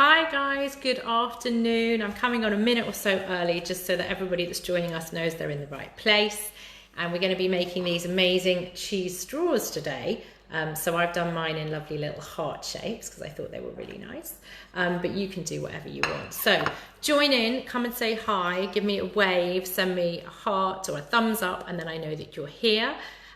Hi guys, good afternoon. I'm coming on a minute or so early just so that everybody that's joining us knows they're in the right place. And we're going to be making these amazing cheese straws today. So I've done mine in lovely little heart shapes because I thought they were really nice. But you can do whatever you want. So join in, come and say hi, give me a wave, send me a heart or a thumbs up, and then I know that you're here.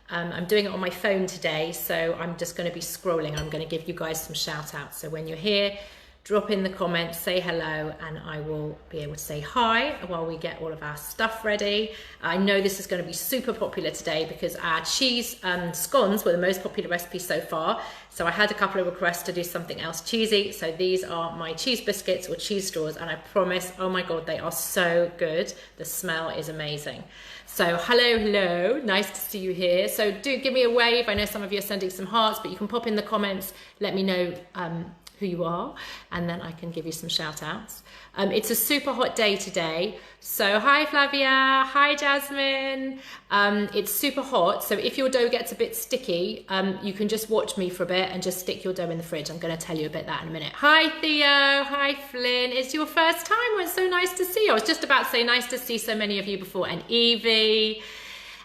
I'm doing it on my phone today, so I'm just going to be scrolling. I'm going to give you guys some shout outs. So when you're here, drop in the comments, say hello, and I will be able to say hi while we get all of our stuff ready. I know this is going to be super popular today because our cheese scones were the most popular recipe so far. So I had a couple of requests to do something else cheesy. So these are my cheese biscuits or cheese straws, and I promise, oh my God, they are so good. The smell is amazing. So hello, nice to see you here. So do give me a wave. I know some of you are sending some hearts, but you can pop in the comments, let me know who you are, and then I can give you some shout outs. It's a super hot day today. So hi Flavia, hi Jasmine. It's super hot, so if your dough gets a bit sticky, you can just watch me for a bit and just stick your dough in the fridge. I'm going to tell you about that in a minute. Hi Theo, hi Flynn. It's your first time. Well, it's so nice to see you. I was just about to say nice to see so many of you before. And Evie,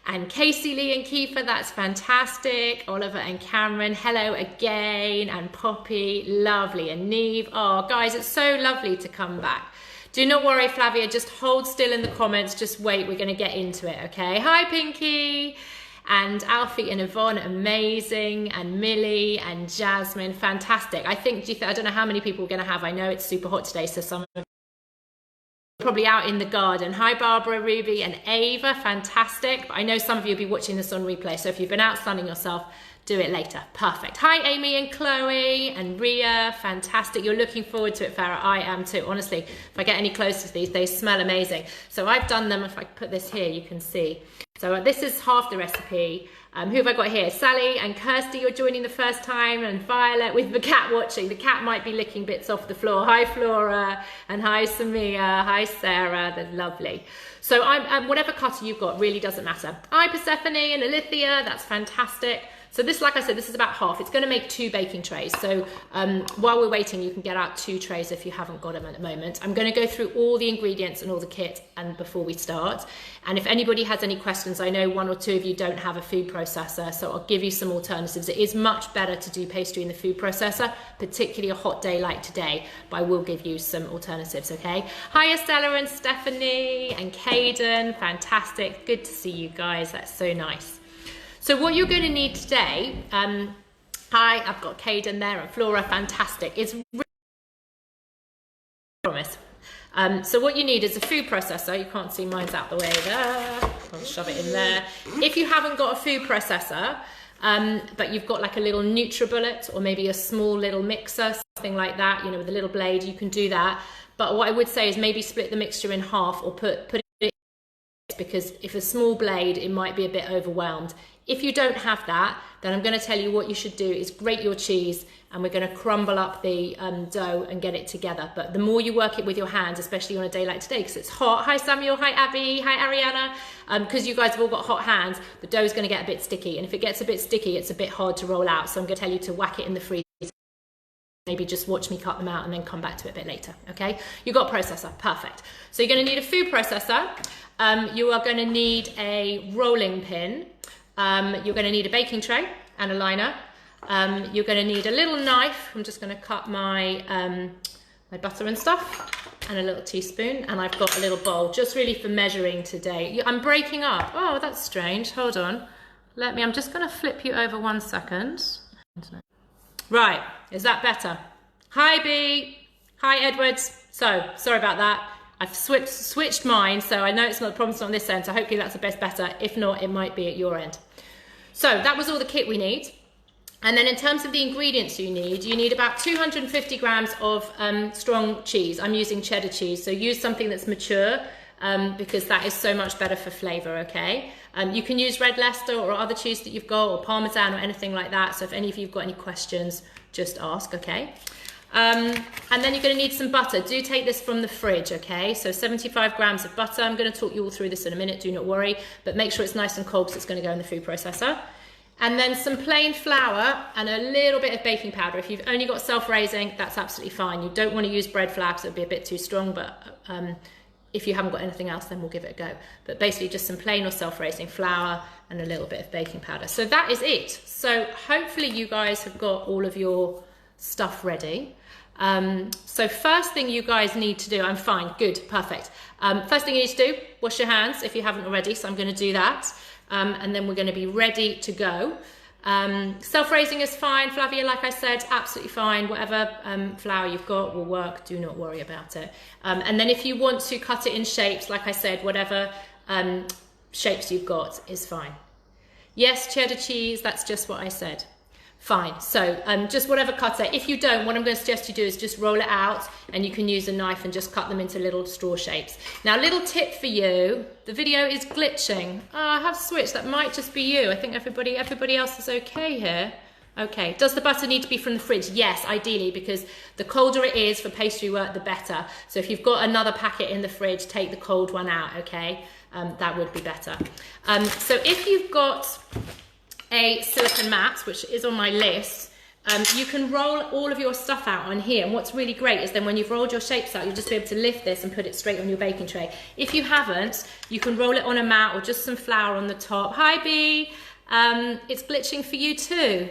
and Casey, Lee and Kiefer, that's fantastic. Oliver and Cameron, hello again. And Poppy, lovely. And Neve, oh guys, it's so lovely to come back. Do not worry, Flavia, just hold still in the comments. Just wait, we're gonna get into it, okay? Hi, Pinky. And Alfie and Yvonne, amazing. And Millie and Jasmine, fantastic. I don't know how many people we're gonna have. I know it's super hot today, so some of probably out in the garden. Hi Barbara, Ruby and Ava, fantastic. But I know some of you will be watching this on replay, so if you've been out sunning yourself, do it later. Perfect. Hi Amy and Chloe and Ria, fantastic. You're looking forward to it, Farah. I am too. Honestly, if I get any closer to these, they smell amazing. So I've done them. If I put this here, you can see. So this is half the recipe. Who have I got here? Sally and Kirsty, you're joining the first time, and Violet with the cat watching. The cat might be licking bits off the floor. Hi Flora, and hi Samia, hi Sarah, they're lovely. So whatever cutter you've got really doesn't matter. Hi Persephone and Alithia, that's fantastic. So this, like I said, this is about half. It's going to make 2 baking trays. So while we're waiting, you can get out 2 trays if you haven't got them at the moment. I'm going to go through all the ingredients and all the kit and before we start. And if anybody has any questions, I know 1 or 2 of you don't have a food processor, so I'll give you some alternatives. It is much better to do pastry in the food processor, particularly a hot day like today, but I will give you some alternatives, okay? Hi Estella and Stephanie and Caden, fantastic. Good to see you guys, that's so nice. So what you're going to need today, hi, I've got Caden there and Flora, fantastic. It's really promise. So what you need is a food processor. You can't see, mine's out the way there. I'll shove it in there. If you haven't got a food processor, but you've got like a little NutriBullet or maybe a small little mixer, something like that, you know, with a little blade, you can do that. But what I would say is maybe split the mixture in half or put it, because if a small blade, it might be a bit overwhelmed. If you don't have that, then I'm going to tell you what you should do is grate your cheese, and we're going to crumble up the dough and get it together. But the more you work it with your hands, especially on a day like today, because it's hot. Hi Samuel, hi Abby, hi Ariana. Because you guys have all got hot hands, the dough is going to get a bit sticky. And if it gets a bit sticky, it's a bit hard to roll out. So I'm going to tell you to whack it in the freezer. Maybe just watch me cut them out and then come back to it a bit later, okay? You've got a processor, perfect. So you're going to need a food processor. You are going to need a rolling pin. You're going to need a baking tray and a liner. You're going to need a little knife. I'm just going to cut my my butter and stuff, and a little teaspoon, and I've got a little bowl just really for measuring today. I'm breaking up. Oh, that's strange. Hold on. I'm just going to flip you over 1 second. Right, is that better? Hi B, hi Edwards. So, sorry about that. I've switched mine, so I know it's not a problem on this end, so hopefully that's the best better. If not, it might be at your end. So that was all the kit we need. And then in terms of the ingredients you need about 250 grams of strong cheese. I'm using cheddar cheese, so use something that's mature because that is so much better for flavor, okay? You can use red Leicester or other cheese that you've got, or Parmesan or anything like that. So if any of you have got any questions, just ask, okay? And then you're going to need some butter. Do take this from the fridge, okay? So 75 grams of butter. I'm going to talk you all through this in a minute, do not worry. But make sure it's nice and cold because it's going to go in the food processor. And then some plain flour and a little bit of baking powder. If you've only got self-raising, that's absolutely fine. You don't want to use bread flour because it would be a bit too strong, but if you haven't got anything else, then we'll give it a go. But basically just some plain or self-raising flour and a little bit of baking powder. So that is it. So hopefully you guys have got all of your stuff ready. So first thing you guys need to do, I'm fine, good, perfect. First thing you need to do, wash your hands if you haven't already, so I'm going to do that. And then we're going to be ready to go. Self-raising is fine, Flavia, like I said, absolutely fine. Whatever flour you've got will work, do not worry about it. And then if you want to cut it in shapes, like I said, whatever shapes you've got is fine. Yes, cheddar cheese, that's just what I said. Fine, so just whatever cutter. If you don't, what I'm going to suggest you do is just roll it out and you can use a knife and just cut them into little straw shapes. Now, little tip for you, the video is glitching. Oh, I have switched, that might just be you. I think everybody else is okay here. Okay, does the butter need to be from the fridge? Yes, ideally, because the colder it is for pastry work, the better. So if you've got another packet in the fridge, take the cold one out, okay? That would be better. So if you've got a silicone mat, which is on my list, you can roll all of your stuff out on here. And what's really great is then when you've rolled your shapes out, you'll just be able to lift this and put it straight on your baking tray. If you haven't, you can roll it on a mat or just some flour on the top. Hi, B. It's glitching for you too.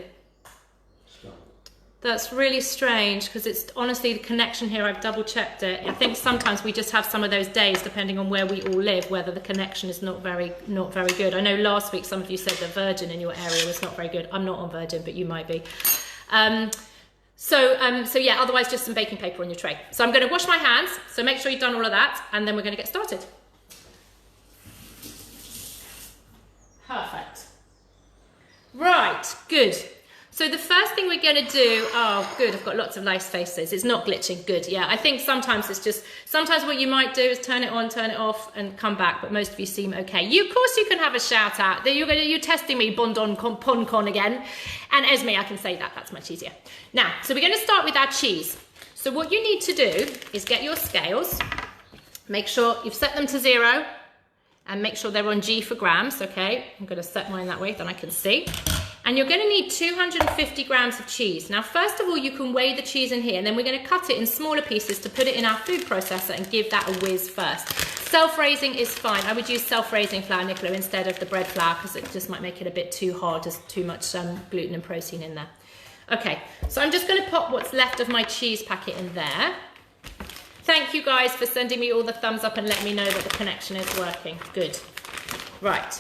That's really strange because it's honestly the connection here, I've double checked it. I think sometimes we just have some of those days depending on where we all live, whether the connection is not very good. I know last week some of you said that Virgin in your area was not very good. I'm not on Virgin, but you might be. So yeah, otherwise just some baking paper on your tray. So I'm going to wash my hands, so make sure you've done all of that, and then we're going to get started. Perfect. Right, good. So the first thing we're going to do, oh good, I've got lots of nice faces. It's not glitching, good, yeah. I think sometimes it's just, sometimes what you might do is turn it on, turn it off and come back, but most of you seem okay. Of course you can have a shout out. You're testing me, Bondon Poncon again. And Esme, I can say that, that's much easier. Now, so we're going to start with our cheese. So what you need to do is get your scales, make sure you've set them to 0 and make sure they're on G for grams, okay? I'm going to set mine that way, then I can see. And you're going to need 250 grams of cheese. Now, first of all, you can weigh the cheese in here, and then we're going to cut it in smaller pieces to put it in our food processor and give that a whiz first. Self-raising is fine. I would use self-raising flour, Nicola, instead of the bread flour because it just might make it a bit too hard. There's too much gluten and protein in there. Okay, so I'm just going to pop what's left of my cheese packet in there. Thank you guys for sending me all the thumbs up and letting me know that the connection is working. Good. Right.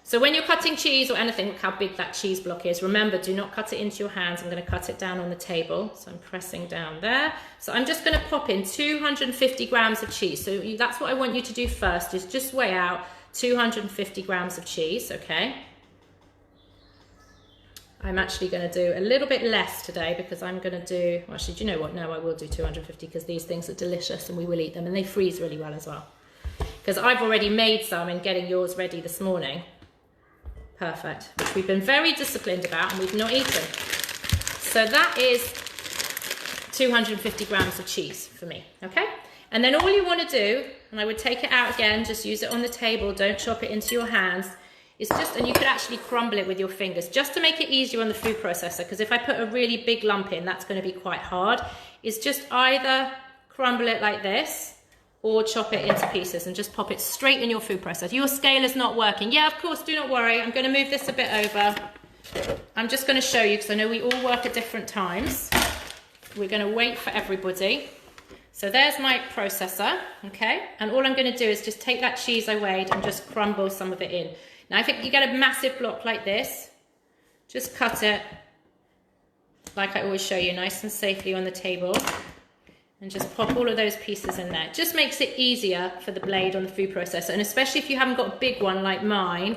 So when you're cutting cheese or anything, look how big that cheese block is. Remember, do not cut it into your hands. I'm going to cut it down on the table. So I'm pressing down there. So I'm just going to pop in 250 grams of cheese. So that's what I want you to do first, is just weigh out 250 grams of cheese, okay? I'm actually going to do a little bit less today because I'm going to do, well, actually, do you know what? No, I will do 250 because these things are delicious and we will eat them and they freeze really well as well. Because I've already made some in getting yours ready this morning. Perfect, which we've been very disciplined about and we've not eaten. So that is 250 grams of cheese for me, okay? And then all you want to do, and I would take it out again, just use it on the table, don't chop it into your hands, is just, and you could actually crumble it with your fingers, just to make it easier on the food processor, because if I put a really big lump in, that's going to be quite hard, is just either crumble it like this, or chop it into pieces and just pop it straight in your food processor. Your scale is not working. Yeah, of course, do not worry. I'm going to move this a bit over. I'm just going to show you because I know we all work at different times. We're going to wait for everybody. So there's my processor, okay? And all I'm going to do is just take that cheese I weighed and just crumble some of it in. Now, if you get a massive block like this, just cut it, like I always show you, nice and safely on the table. And just pop all of those pieces in there. It just makes it easier for the blade on the food processor. And especially if you haven't got a big one like mine,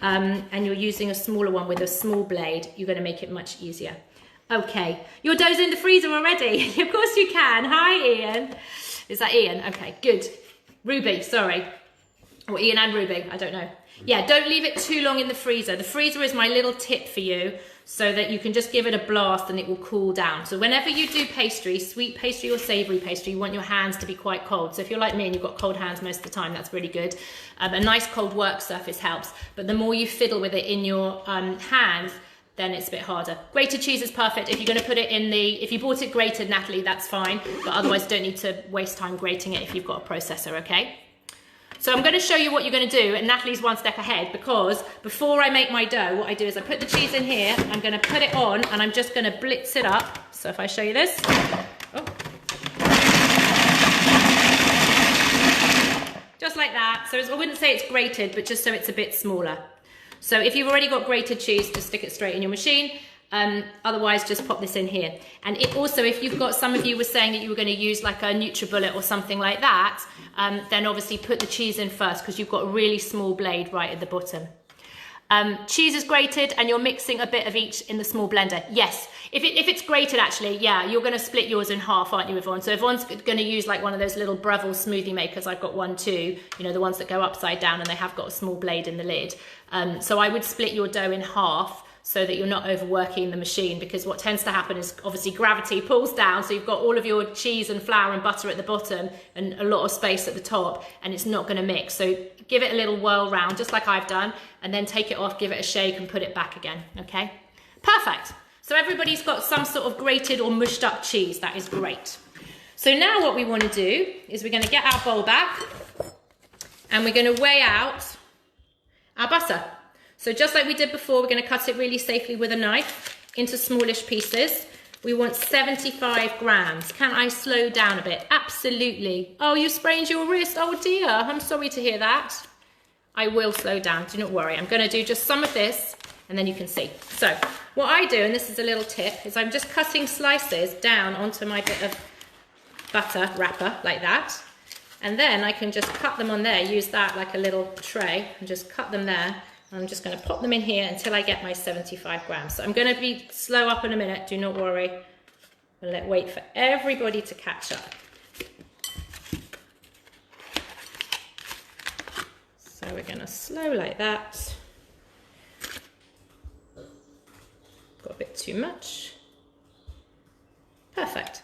and you're using a smaller one with a small blade, you're going to make it much easier. Okay, your dough's in the freezer already. Of course you can. Hi, Ian. Is that Ian? Okay, good. Ruby, sorry. Or Ian and Ruby, I don't know. Yeah, don't leave it too long in the freezer. The freezer is my little tip for you, so that you can just give it a blast and it will cool down. So whenever you do pastry, sweet pastry or savory pastry, you want your hands to be quite cold. So if you're like me and you've got cold hands most of the time, that's really good. A nice cold work surface helps, but the more you fiddle with it in your hands, then it's a bit harder. Grated cheese is perfect. If you're going to put it in the, if you bought it grated, Natalie, that's fine, but otherwise don't need to waste time grating it if you've got a processor, okay? So I'm going to show you what you're going to do, and Natalie's one step ahead, because before I make my dough, what I do is I put the cheese in here, I'm going to put it on, and I'm just going to blitz it up. So if I show you this, oh. Just like that. So I wouldn't say it's grated, but just so it's a bit smaller. So if you've already got grated cheese, just stick it straight in your machine. Otherwise, just pop this in here. And it also, if you've got, some of you were saying that you were going to use like a NutriBullet or something like that, then obviously put the cheese in first, because you've got a really small blade right at the bottom. Cheese is grated and you're mixing a bit of each in the small blender. Yes, if it's grated actually, yeah, you're going to split yours in half, aren't you, Yvonne? So Yvonne's going to use like one of those little Breville smoothie makers. I've got one too, you know, the ones that go upside down and they have got a small blade in the lid. So I would split your dough in half, so that you're not overworking the machine, because what tends to happen is obviously gravity pulls down, so you've got all of your cheese and flour and butter at the bottom and a lot of space at the top, and it's not going to mix. So give it a little whirl round, just like I've done, and then take it off, give it a shake and put it back again, okay? Perfect. So everybody's got some sort of grated or mushed up cheese. That is great. So now what we want to do is we're going to get our bowl back and we're going to weigh out our butter. So just like we did before, we're going to cut it really safely with a knife into smallish pieces. We want 75 grams. Can I slow down a bit? Absolutely. Oh, you sprained your wrist. Oh dear, I'm sorry to hear that. I will slow down, do not worry. I'm going to do just some of this and then you can see. So what I do, and this is a little tip, is I'm just cutting slices down onto my bit of butter wrapper like that. And then I can just cut them on there, use that like a little tray and just cut them there. I'm just going to pop them in here until I get my 75 grams. So I'm going to be slow up in a minute, do not worry. I'm going to wait for everybody to catch up. So we're going to slow like that. Got a bit too much. Perfect.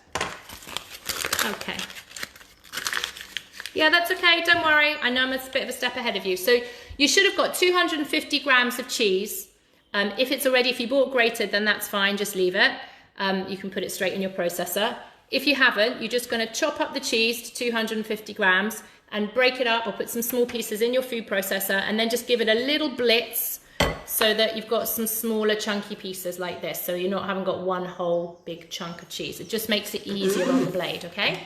Okay. Yeah, that's okay, don't worry. I know I'm a bit of a step ahead of you. So you should have got 250 grams of cheese. If you bought grated, then that's fine, just leave it. You can put it straight in your processor. If you haven't, you're just going to chop up the cheese to 250 grams and break it up or put some small pieces in your food processor and then just give it a little blitz so that you've got some smaller chunky pieces like this. So you haven't got one whole big chunk of cheese. It just makes it easier on the blade, okay?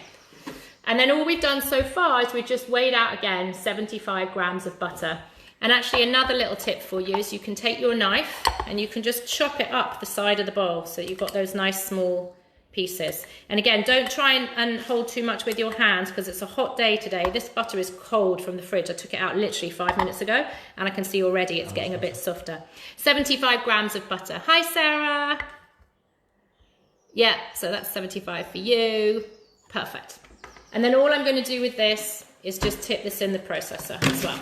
And then all we've done so far is we've just weighed out again 75 grams of butter. And actually another little tip for you is you can take your knife and you can just chop it up the side of the bowl so you've got those nice small pieces. And again, don't try and hold too much with your hands because it's a hot day today. This butter is cold from the fridge. I took it out literally 5 minutes ago and I can see already it's getting a bit softer. 75 grams of butter. Hi, Sarah. Yeah, so that's 75 for you. Perfect. And then all I'm going to do with this is just tip this in the processor as well.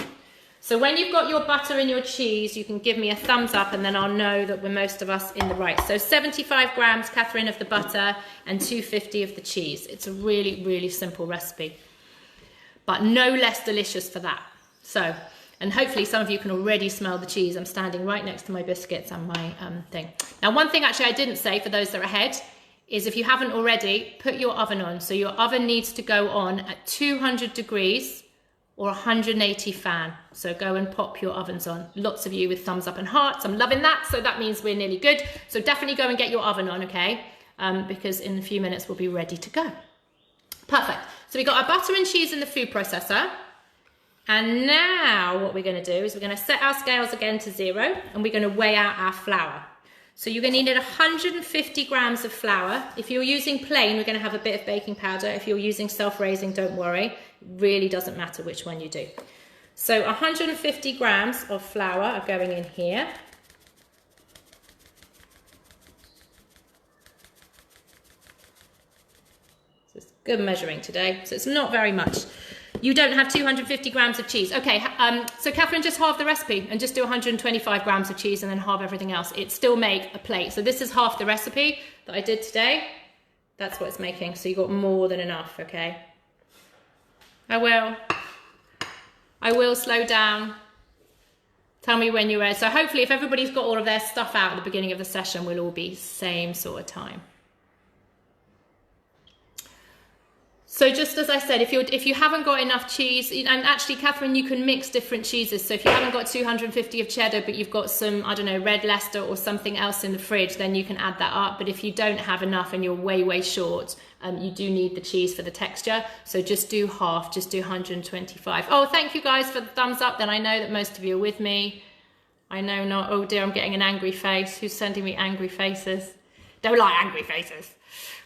So when you've got your butter and your cheese, you can give me a thumbs up and then I'll know that we're most of us in the right. So 75 grams, Catherine, of the butter and 250 of the cheese. It's a really, really simple recipe, but no less delicious for that. So, and hopefully some of you can already smell the cheese. I'm standing right next to my biscuits and my thing. Now, one thing actually I didn't say for those that are ahead is if you haven't already, put your oven on. So your oven needs to go on at 200 degrees or 180 fan. So go and pop your ovens on. Lots of you with thumbs up and hearts. I'm loving that. So that means we're nearly good. So definitely go and get your oven on, okay? Because in a few minutes we'll be ready to go. Perfect. So we got our butter and cheese in the food processor. And now what we're gonna do is we're gonna set our scales again to 0 and we're gonna weigh out our flour. So you're going to need 150 grams of flour. If you're using plain, we're going to have a bit of baking powder. If you're using self-raising, don't worry. It really doesn't matter which one you do. So 150 grams of flour are going in here. So it's good measuring today. So it's not very much. You don't have 250 grams of cheese. Okay, so Catherine, just halve the recipe and just do 125 grams of cheese and then halve everything else. It still make a plate. So this is half the recipe that I did today. That's what it's making. So you got more than enough, okay? I will slow down. Tell me when you're ready. So hopefully if everybody's got all of their stuff out at the beginning of the session, we'll all be same sort of time. So just as I said, if you haven't got enough cheese, and actually, Catherine, you can mix different cheeses. So if you haven't got 250 of cheddar, but you've got some, I don't know, red Leicester or something else in the fridge, then you can add that up. But if you don't have enough and you're way, way short, you do need the cheese for the texture. So just do half, just do 125. Oh, thank you guys for the thumbs up. Then I know that most of you are with me. I know not. Oh dear, I'm getting an angry face. Who's sending me angry faces? Don't like angry faces.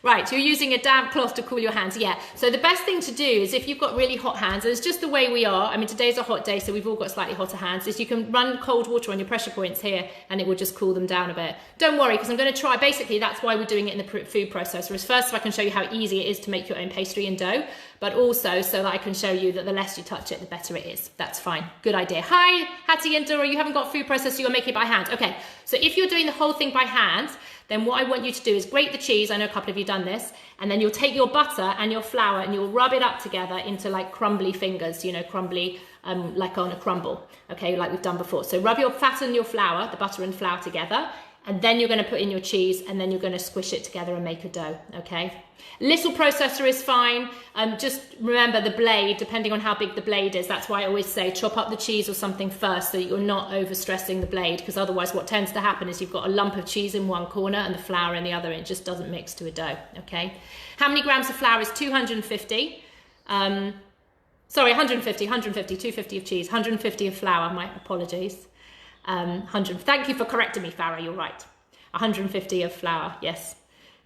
Right, you're using a damp cloth to cool your hands. Yeah, so the best thing to do is if you've got really hot hands, and it's just the way we are, I mean, today's a hot day, so we've all got slightly hotter hands, is you can run cold water on your pressure points here, and it will just cool them down a bit. Don't worry, because I'm going to try, basically, that's why we're doing it in the food processor, is first so I can show you how easy it is to make your own pastry and dough, but also so that I can show you that the less you touch it, the better it is. That's fine. Good idea. Hi, Hattie and Dora, you haven't got food processor, you're making it by hand. Okay, so if you're doing the whole thing by hand, then what I want you to do is grate the cheese. I know a couple of you done this. And then you'll take your butter and your flour and you'll rub it up together into like crumbly fingers, you know, crumbly, like on a crumble, okay, like we've done before. So rub your fat and your flour, the butter and flour together, and then you're going to put in your cheese and then you're going to squish it together and make a dough, okay? Little processor is fine. Just remember the blade, depending on how big the blade is, that's why I always say chop up the cheese or something first so that you're not overstressing the blade, because otherwise what tends to happen is you've got a lump of cheese in one corner and the flour in the other, and it just doesn't mix to a dough, okay? How many grams of flour is 250? Sorry, 150, 250 of cheese, 150 of flour, my apologies. 100. Thank you for correcting me, Farah. You're right. 150 of flour. Yes.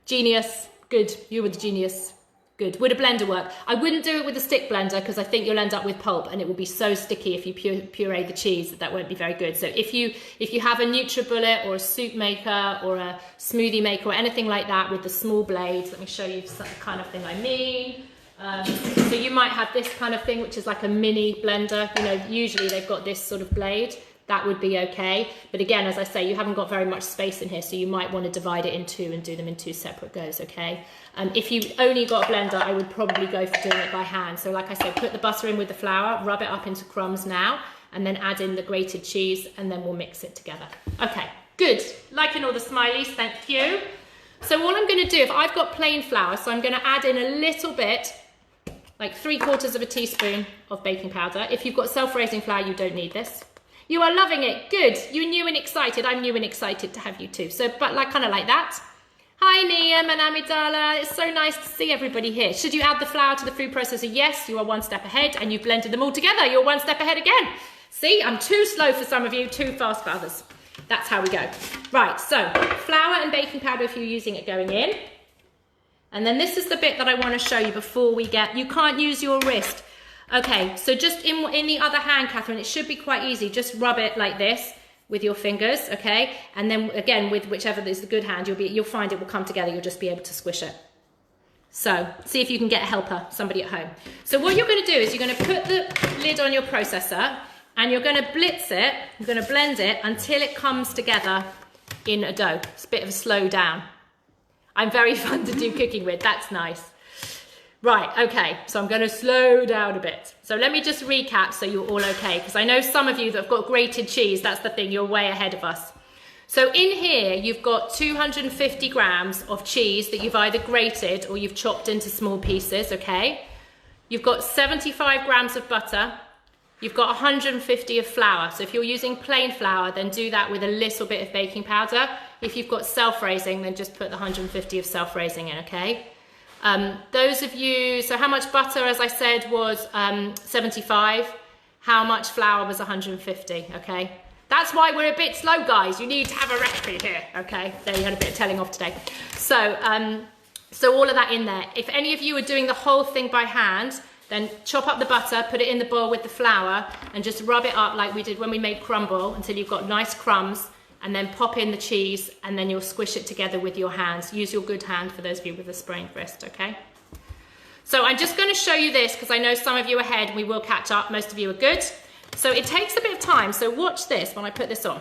Genius. Good. You were the genius. Good. Would a blender work? I wouldn't do it with a stick blender because I think you'll end up with pulp and it will be so sticky if you puree the cheese that won't be very good. So if you have a NutriBullet or a soup maker or a smoothie maker or anything like that with the small blades, let me show you the kind of thing I mean. So you might have this kind of thing, which is like a mini blender. You know, usually they've got this sort of blade. That would be okay. But again, as I say, you haven't got very much space in here, so you might want to divide it in two and do them in two separate goes, okay? If you only got a blender, I would probably go for doing it by hand. So like I said, put the butter in with the flour, rub it up into crumbs now, and then add in the grated cheese, and then we'll mix it together. Okay, good. Liking all the smileys, thank you. So all I'm gonna do, if I've got plain flour, so I'm gonna add in a little bit, like 3/4 of a teaspoon of baking powder. If you've got self-raising flour, you don't need this. You are loving it. Good. You're new and excited. I'm new and excited to have you too. So, but like kind of like that. Hi, Niam and Amidala. It's so nice to see everybody here. Should you add the flour to the food processor? Yes, you are one step ahead, and you've blended them all together. You're one step ahead again. See, I'm too slow for some of you, too fast for others. That's how we go. Right, so flour and baking powder if you're using it going in. And then this is the bit that I want to show you before we get, you can't use your wrist. Okay, so just in the other hand, Catherine, it should be quite easy. Just rub it like this with your fingers, okay? And then again, with whichever is the good hand, you'll find it will come together. You'll just be able to squish it. So see if you can get a helper, somebody at home. So what you're going to do is you're going to put the lid on your processor and you're going to blitz it. You're going to blend it until it comes together in a dough. It's a bit of a slow down. I'm very fun to do cooking with. That's nice. Right, okay, so I'm going to slow down a bit. So let me just recap so you're all okay, because I know some of you that have got grated cheese, that's the thing, you're way ahead of us. So in here, you've got 250 grams of cheese that you've either grated or you've chopped into small pieces, okay? You've got 75 grams of butter. You've got 150 of flour. So if you're using plain flour, then do that with a little bit of baking powder. If you've got self-raising, then just put the 150 of self-raising in, okay? Those of you, so how much butter, as I said, was 75. How much flour was 150, okay? That's why we're a bit slow, guys. You need to have a recipe here, okay? There, you had a bit of telling off today. So, so all of that in there. If any of you are doing the whole thing by hand, then chop up the butter, put it in the bowl with the flour, and just rub it up like we did when we made crumble until you've got nice crumbs, and then pop in the cheese, and then you'll squish it together with your hands. Use your good hand for those of you with a sprained wrist, okay? So I'm just going to show you this because I know some of you are ahead. We will catch up. Most of you are good. So it takes a bit of time. So watch this when I put this on.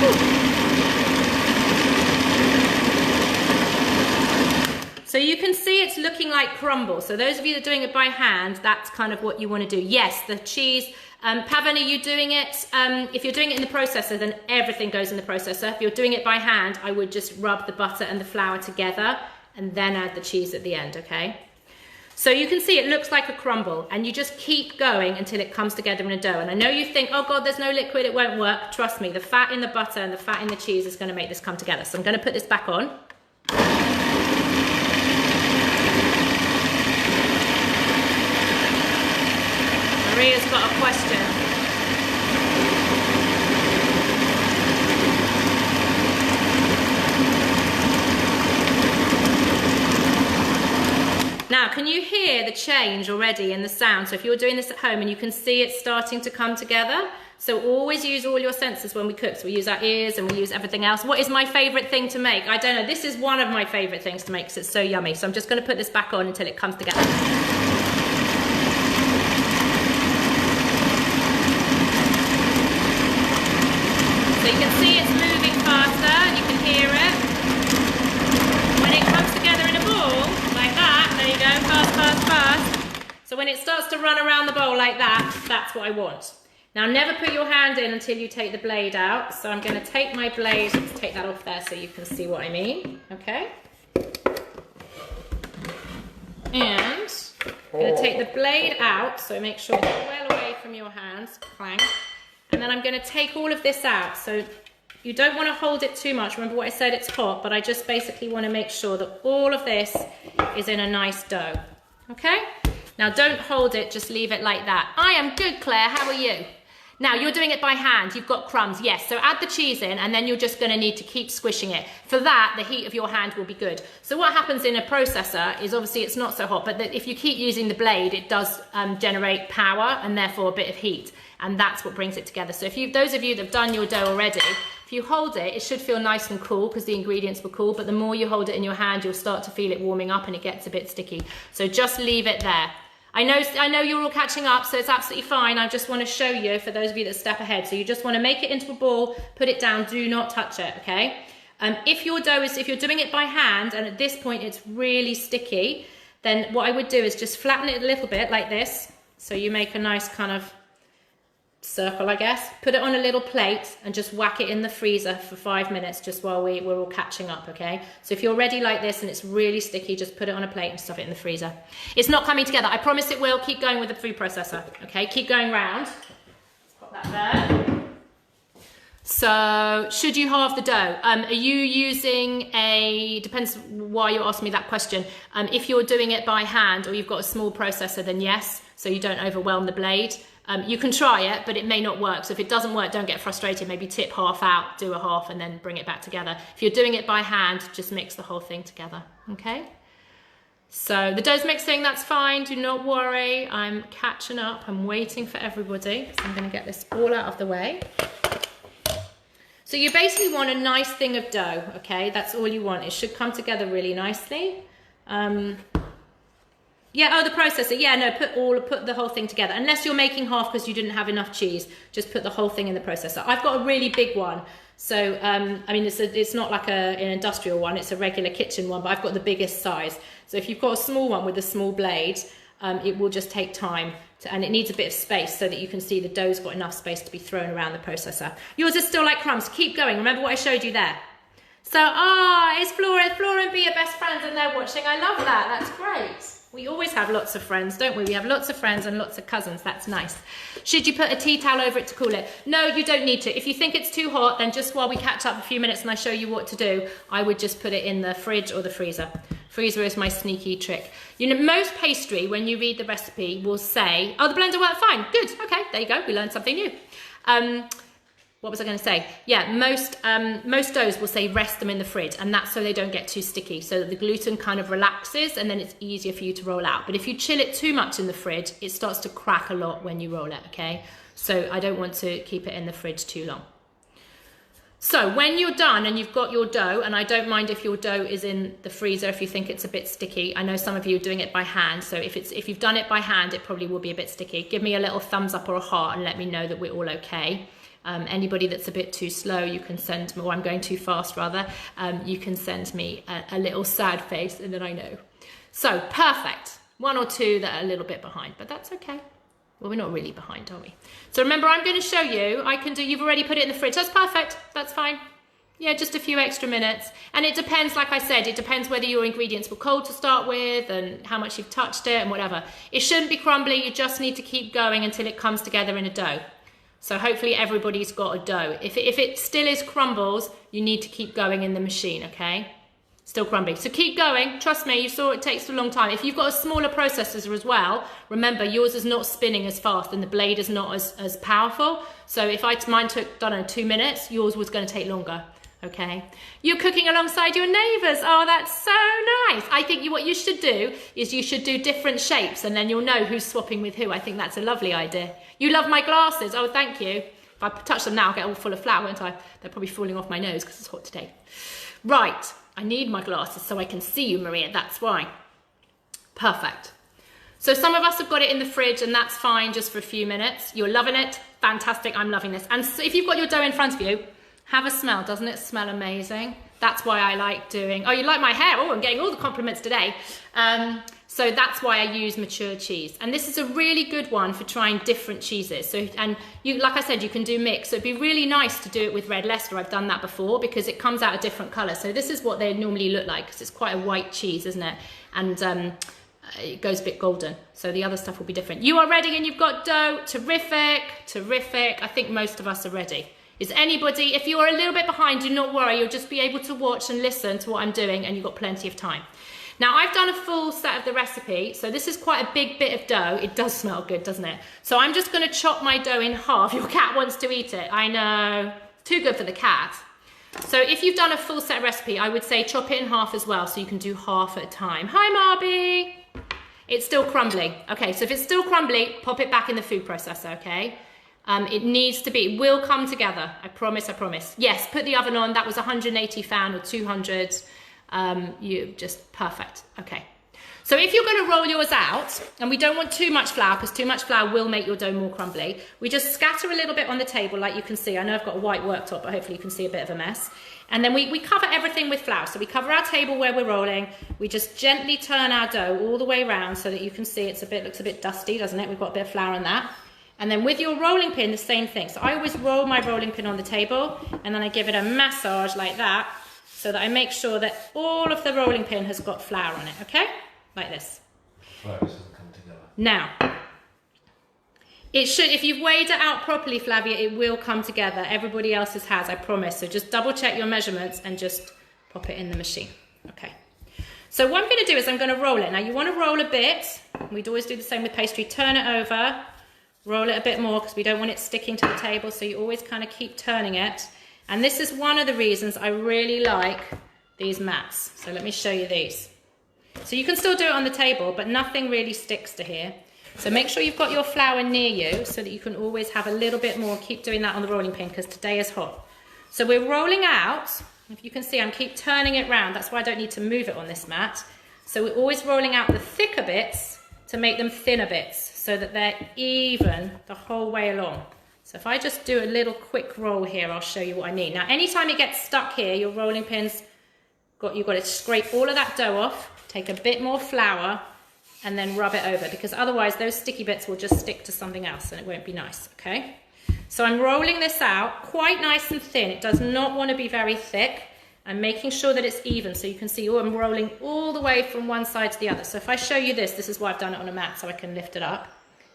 Ooh. So you can see it's looking like crumble. So those of you that are doing it by hand, that's kind of what you want to do. Yes, the cheese. Pavan, are you doing it? If you're doing it in the processor, then everything goes in the processor. If you're doing it by hand, I would just rub the butter and the flour together and then add the cheese at the end, okay? So you can see it looks like a crumble, and you just keep going until it comes together in a dough. And I know you think, oh God, there's no liquid, it won't work. Trust me, the fat in the butter and the fat in the cheese is going to make this come together. So I'm going to put this back on. Maria's got a question. Now, can you hear the change already in the sound? So if you're doing this at home and you can see it starting to come together, so always use all your senses when we cook. So we use our ears and we use everything else. What is my favorite thing to make? I don't know. This is one of my favorite things to make because it's so yummy. So I'm just going to put this back on until it comes together. So you can see it's moving faster and you can hear it. When it comes together in a ball, like that, there you go, fast, fast, fast. So when it starts to run around the bowl like that, that's what I want. Now never put your hand in until you take the blade out. So I'm going to take my blade, let's take that off there so you can see what I mean, okay? And I'm going to take the blade out, so make sure it's well away from your hands, clang. And then I'm going to take all of this out. So you don't want to hold it too much. Remember what I said, it's hot, but I just basically want to make sure that all of this is in a nice dough. Okay? Now don't hold it, just leave it like that. I am good, Claire. How are you? Now you're doing it by hand. You've got crumbs. Yes, so add the cheese in and then you're just going to need to keep squishing it. For that, the heat of your hand will be good. So what happens in a processor is obviously it's not so hot, but if you keep using the blade, it does generate power and therefore a bit of heat. And that's what brings it together. So if those of you that have done your dough already, if you hold it, it should feel nice and cool because the ingredients were cool, but the more you hold it in your hand, you'll start to feel it warming up and it gets a bit sticky. So just leave it there. I know you're all catching up, so it's absolutely fine. I just want to show you, for those of you that step ahead. So you just want to make it into a ball, put it down, do not touch it, okay? If your dough if you're doing it by hand, and at this point it's really sticky, then what I would do is just flatten it a little bit like this. So you make a nice kind of circle, I guess. Put it on a little plate and just whack it in the freezer for 5 minutes just while we're all catching up, okay? So if you're ready like this and it's really sticky, just put it on a plate and stuff it in the freezer. It's not coming together. I promise it will. Keep going with the food processor, okay? Keep going round. Let's pop that there. So should you halve the dough? Are you using depends why you're asking me that question. If you're doing it by hand or you've got a small processor, then yes, so you don't overwhelm the blade. You can try it, but it may not work. So if it doesn't work, don't get frustrated. Maybe tip half out, do a half, and then bring it back together. If you're doing it by hand, just mix the whole thing together, okay? So the dough's mixing, that's fine. Do not worry. I'm catching up. I'm waiting for everybody. So I'm going to get this all out of the way. So you basically want a nice thing of dough, okay? That's all you want. It should come together really nicely. Yeah, oh, the processor. Yeah, no, put the whole thing together. Unless you're making half because you didn't have enough cheese, just put the whole thing in the processor. I've got a really big one. So, I mean, it's not like an industrial one. It's a regular kitchen one, but I've got the biggest size. So if you've got a small one with a small blade, it will just take time. And it needs a bit of space so that you can see the dough's got enough space to be thrown around the processor. Yours is still like crumbs. Keep going. Remember what I showed you there. So, it's Flora and Bea are best friends and they're watching. I love that. That's great. We always have lots of friends, don't we? We have lots of friends and lots of cousins. That's nice. Should you put a tea towel over it to cool it? No, you don't need to. If you think it's too hot, then just while we catch up a few minutes and I show you what to do, I would just put it in the fridge or the freezer. Freezer is my sneaky trick. You know, most pastry, when you read the recipe, will say, oh, the blender worked fine. Good. Okay, there you go. We learned something new. What was I going to say? Yeah, most doughs will say rest them in the fridge, and that's so they don't get too sticky, so that the gluten kind of relaxes and then it's easier for you to roll out. But if you chill it too much in the fridge, it starts to crack a lot when you roll it, okay? So I don't want to keep it in the fridge too long. So when you're done and you've got your dough, and I don't mind if your dough is in the freezer if you think it's a bit sticky. I know some of you are doing it by hand, so if you've done it by hand, it probably will be a bit sticky. Give me a little thumbs up or a heart and let me know that we're all okay. Anybody that's a bit too slow, you can send me, or I'm going too fast rather, you can send me a little sad face and then I know. So perfect. One or two that are a little bit behind, but that's okay. Well, we're not really behind, are we? So remember, I'm going to show you, you've already put it in the fridge. That's perfect. That's fine. Yeah, just a few extra minutes. And it depends, like I said, it depends whether your ingredients were cold to start with and how much you've touched it and whatever. It shouldn't be crumbly. You just need to keep going until it comes together in a dough. So hopefully everybody's got a dough. If it still is crumbles, you need to keep going in the machine, okay? Still crumbly. So keep going. Trust me, you saw it takes a long time. If you've got a smaller processor as well, remember yours is not spinning as fast and the blade is not as powerful. So if mine took, I don't know, 2 minutes, yours was going to take longer. Okay. You're cooking alongside your neighbours. Oh, that's so nice. I think what you should do is you should do different shapes and then you'll know who's swapping with who. I think that's a lovely idea. You love my glasses. Oh, thank you. If I touch them now, I'll get all full of flour, won't I? They're probably falling off my nose because it's hot today. Right. I need my glasses so I can see you, Maria. That's why. Perfect. So some of us have got it in the fridge and that's fine just for a few minutes. You're loving it. Fantastic. I'm loving this. And so if you've got your dough in front of you, have a smell. Doesn't it smell amazing? That's why I like doing... Oh, you like my hair? Oh, I'm getting all the compliments today. So that's why I use mature cheese. And this is a really good one for trying different cheeses. So, and you, like I said, you can do mix. So it'd be really nice to do it with red Leicester. I've done that before because it comes out a different color. So this is what they normally look like because it's quite a white cheese, isn't it? And it goes a bit golden. So the other stuff will be different. You are ready and you've got dough. Terrific, terrific. I think most of us are ready. Is anybody, if you're a little bit behind, do not worry. You'll just be able to watch and listen to what I'm doing and you've got plenty of time. Now I've done a full set of the recipe, so this is quite a big bit of dough. It does smell good, doesn't it? So I'm just going to chop my dough in half. Your cat wants to eat it. I know. Too good for the cat. So if you've done a full set recipe, I would say chop it in half as well, so you can do half at a time. Hi, Marby. It's still crumbly. Okay, so if it's still crumbly, pop it back in the food processor, okay? It needs to be, it will come together. I promise, I promise. Yes, put the oven on. That was 180 fan or 200. You just perfect. Okay. So if you're going to roll yours out, and we don't want too much flour because too much flour will make your dough more crumbly, we just scatter a little bit on the table like you can see. I know I've got a white worktop, but hopefully you can see a bit of a mess. And then we cover everything with flour. So we cover our table where we're rolling. We just gently turn our dough all the way around so that you can see looks a bit dusty, doesn't it? We've got a bit of flour on that. And then with your rolling pin, the same thing. So I always roll my rolling pin on the table and then I give it a massage like that so that I make sure that all of the rolling pin has got flour on it, okay? Like this. Right, this doesn't come together. Now, it should, if you've weighed it out properly, Flavia, it will come together. Everybody else's has, I promise. So just double check your measurements and just pop it in the machine. Okay. So what I'm going to do is I'm going to roll it. Now you want to roll a bit. We'd always do the same with pastry. Turn it over, roll it a bit more because we don't want it sticking to the table. So you always kind of keep turning it. And this is one of the reasons I really like these mats. So let me show you these. So you can still do it on the table, but nothing really sticks to here. So make sure you've got your flour near you so that you can always have a little bit more. Keep doing that on the rolling pin because today is hot. So we're rolling out. If you can see, I'm keep turning it round. That's why I don't need to move it on this mat. So we're always rolling out the thicker bits to make them thinner bits so that they're even the whole way along. So if I just do a little quick roll here, I'll show you what I mean. Now, anytime it gets stuck here, your rolling pins, you've got to scrape all of that dough off. Take a bit more flour and then rub it over because otherwise those sticky bits will just stick to something else and it won't be nice, okay? So I'm rolling this out quite nice and thin. It does not want to be very thick. I'm making sure that it's even so you can see, I'm rolling all the way from one side to the other. So if I show you this is why I've done it on a mat so I can lift it up.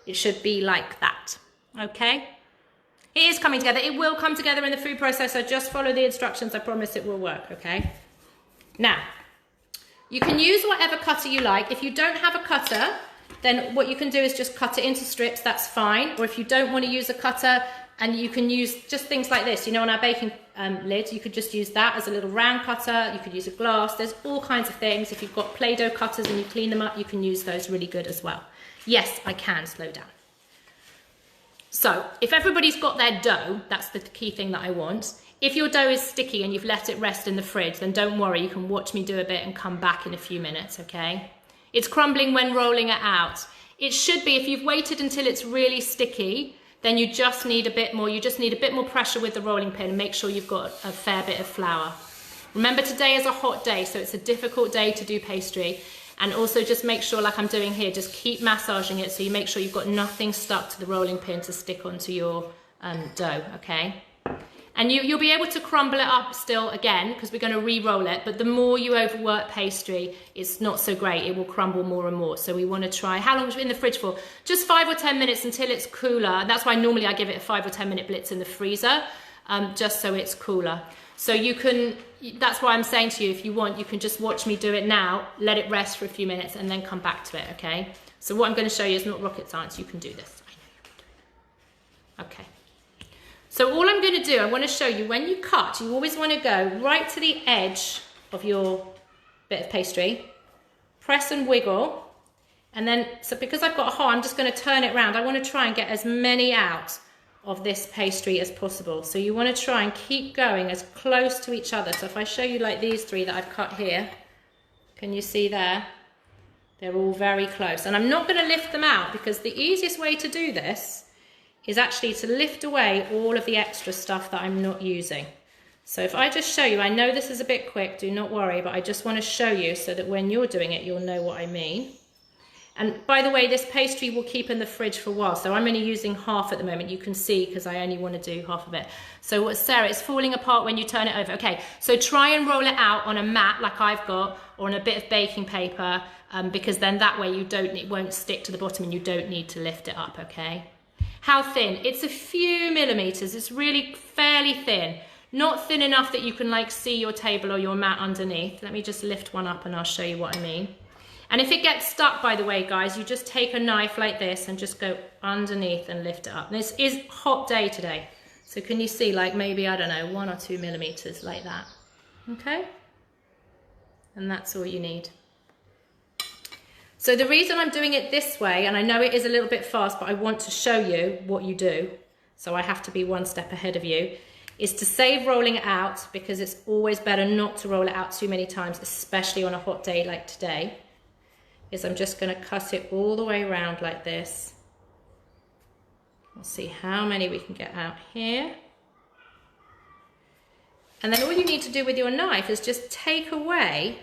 It should be like that, okay? It is coming together. It will come together in the food processor. Just follow the instructions. I promise it will work, okay? Now, you can use whatever cutter you like. If you don't have a cutter, then what you can do is just cut it into strips, that's fine. Or if you don't want to use a cutter, and you can use just things like this, you know, on our baking lid, you could just use that as a little round cutter. You could use a glass. There's all kinds of things. If you've got Play-Doh cutters and you clean them up, you can use those really good as well. Yes, I can slow down. So if everybody's got their dough, that's the key thing that I want. If your dough is sticky and you've let it rest in the fridge, then don't worry, you can watch me do a bit and come back in a few minutes, okay? It's crumbling when rolling it out. It should be, if you've waited until it's really sticky, then you just need a bit more. You just need a bit more pressure with the rolling pin and make sure you've got a fair bit of flour. Remember, today is a hot day, so it's a difficult day to do pastry. And also just make sure, like I'm doing here, just keep massaging it so you make sure you've got nothing stuck to the rolling pin to stick onto your dough, okay? And you'll be able to crumble it up still again, because we're going to re-roll it, but the more you overwork pastry, it's not so great. It will crumble more and more. So we want to try, how long was it in the fridge for? Just 5 or 10 minutes until it's cooler. And that's why normally I give it a 5 or 10 minute blitz in the freezer, just so it's cooler. So you can, that's why I'm saying to you, if you want, you can just watch me do it now, let it rest for a few minutes and then come back to it, okay? So what I'm going to show you is not rocket science. You can do this. I know you can do it. Okay. So all I'm going to do, I want to show you, when you cut, you always want to go right to the edge of your bit of pastry, press and wiggle, and then, so because I've got a hole, I'm just going to turn it around. I want to try and get as many out of this pastry as possible. So you want to try and keep going as close to each other. So if I show you like these 3 that I've cut here, can you see there? They're all very close. And I'm not going to lift them out, because the easiest way to do this is actually to lift away all of the extra stuff that I'm not using. So if I just show you, I know this is a bit quick, do not worry, but I just want to show you so that when you're doing it, you'll know what I mean. And by the way, this pastry will keep in the fridge for a while. So I'm only using half at the moment. You can see, because I only want to do half of it. So what, Sarah, it's falling apart when you turn it over. Okay, so try and roll it out on a mat like I've got, or on a bit of baking paper, because then that way it won't stick to the bottom and you don't need to lift it up, okay? How thin? It's a few millimeters. It's really fairly thin. Not thin enough that you can like see your table or your mat underneath. Let me just lift one up and I'll show you what I mean. And if it gets stuck, by the way, guys, you just take a knife like this and just go underneath and lift it up. This is a hot day today. So can you see, like maybe, I don't know, 1 or 2 millimeters like that. Okay? And that's all you need. So the reason I'm doing it this way, and I know it is a little bit fast, but I want to show you what you do, so I have to be 1 step ahead of you, is to save rolling it out, because it's always better not to roll it out too many times, especially on a hot day like today, is I'm just going to cut it all the way around like this. We'll see how many we can get out here. And then all you need to do with your knife is just take away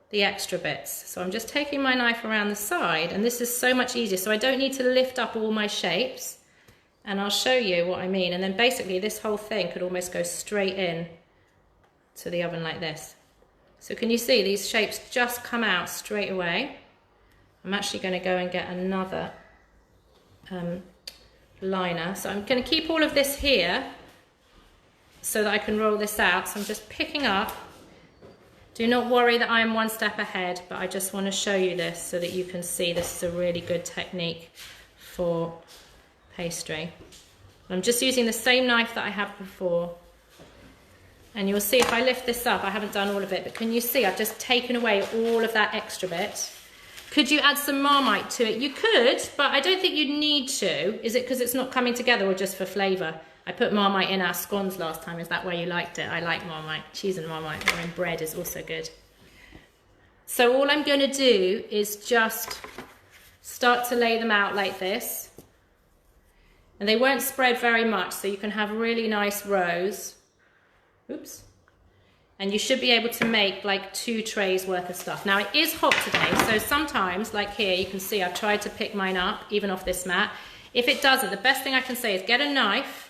the extra bits. So I'm just taking my knife around the side, and this is so much easier. So I don't need to lift up all my shapes, and I'll show you what I mean. And then basically this whole thing could almost go straight in to the oven like this. So can you see these shapes just come out straight away? I'm actually going to go and get another liner. So I'm going to keep all of this here so that I can roll this out. So I'm just picking up. Do not worry that I am 1 step ahead, but I just want to show you this so that you can see this is a really good technique for pastry. I'm just using the same knife that I had before. And you'll see if I lift this up, I haven't done all of it, but can you see I've just taken away all of that extra bit. Could you add some Marmite to it? You could, but I don't think you'd need to. Is it because it's not coming together or just for flavour? I put Marmite in our scones last time. Is that why you liked it? I like Marmite. Cheese and Marmite or in bread is also good. So all I'm going to do is just start to lay them out like this. And they won't spread very much, so you can have really nice rows. Oops. And you should be able to make like 2 trays worth of stuff. Now it is hot today, so sometimes, like here, you can see I've tried to pick mine up, even off this mat. If it doesn't, the best thing I can say is get a knife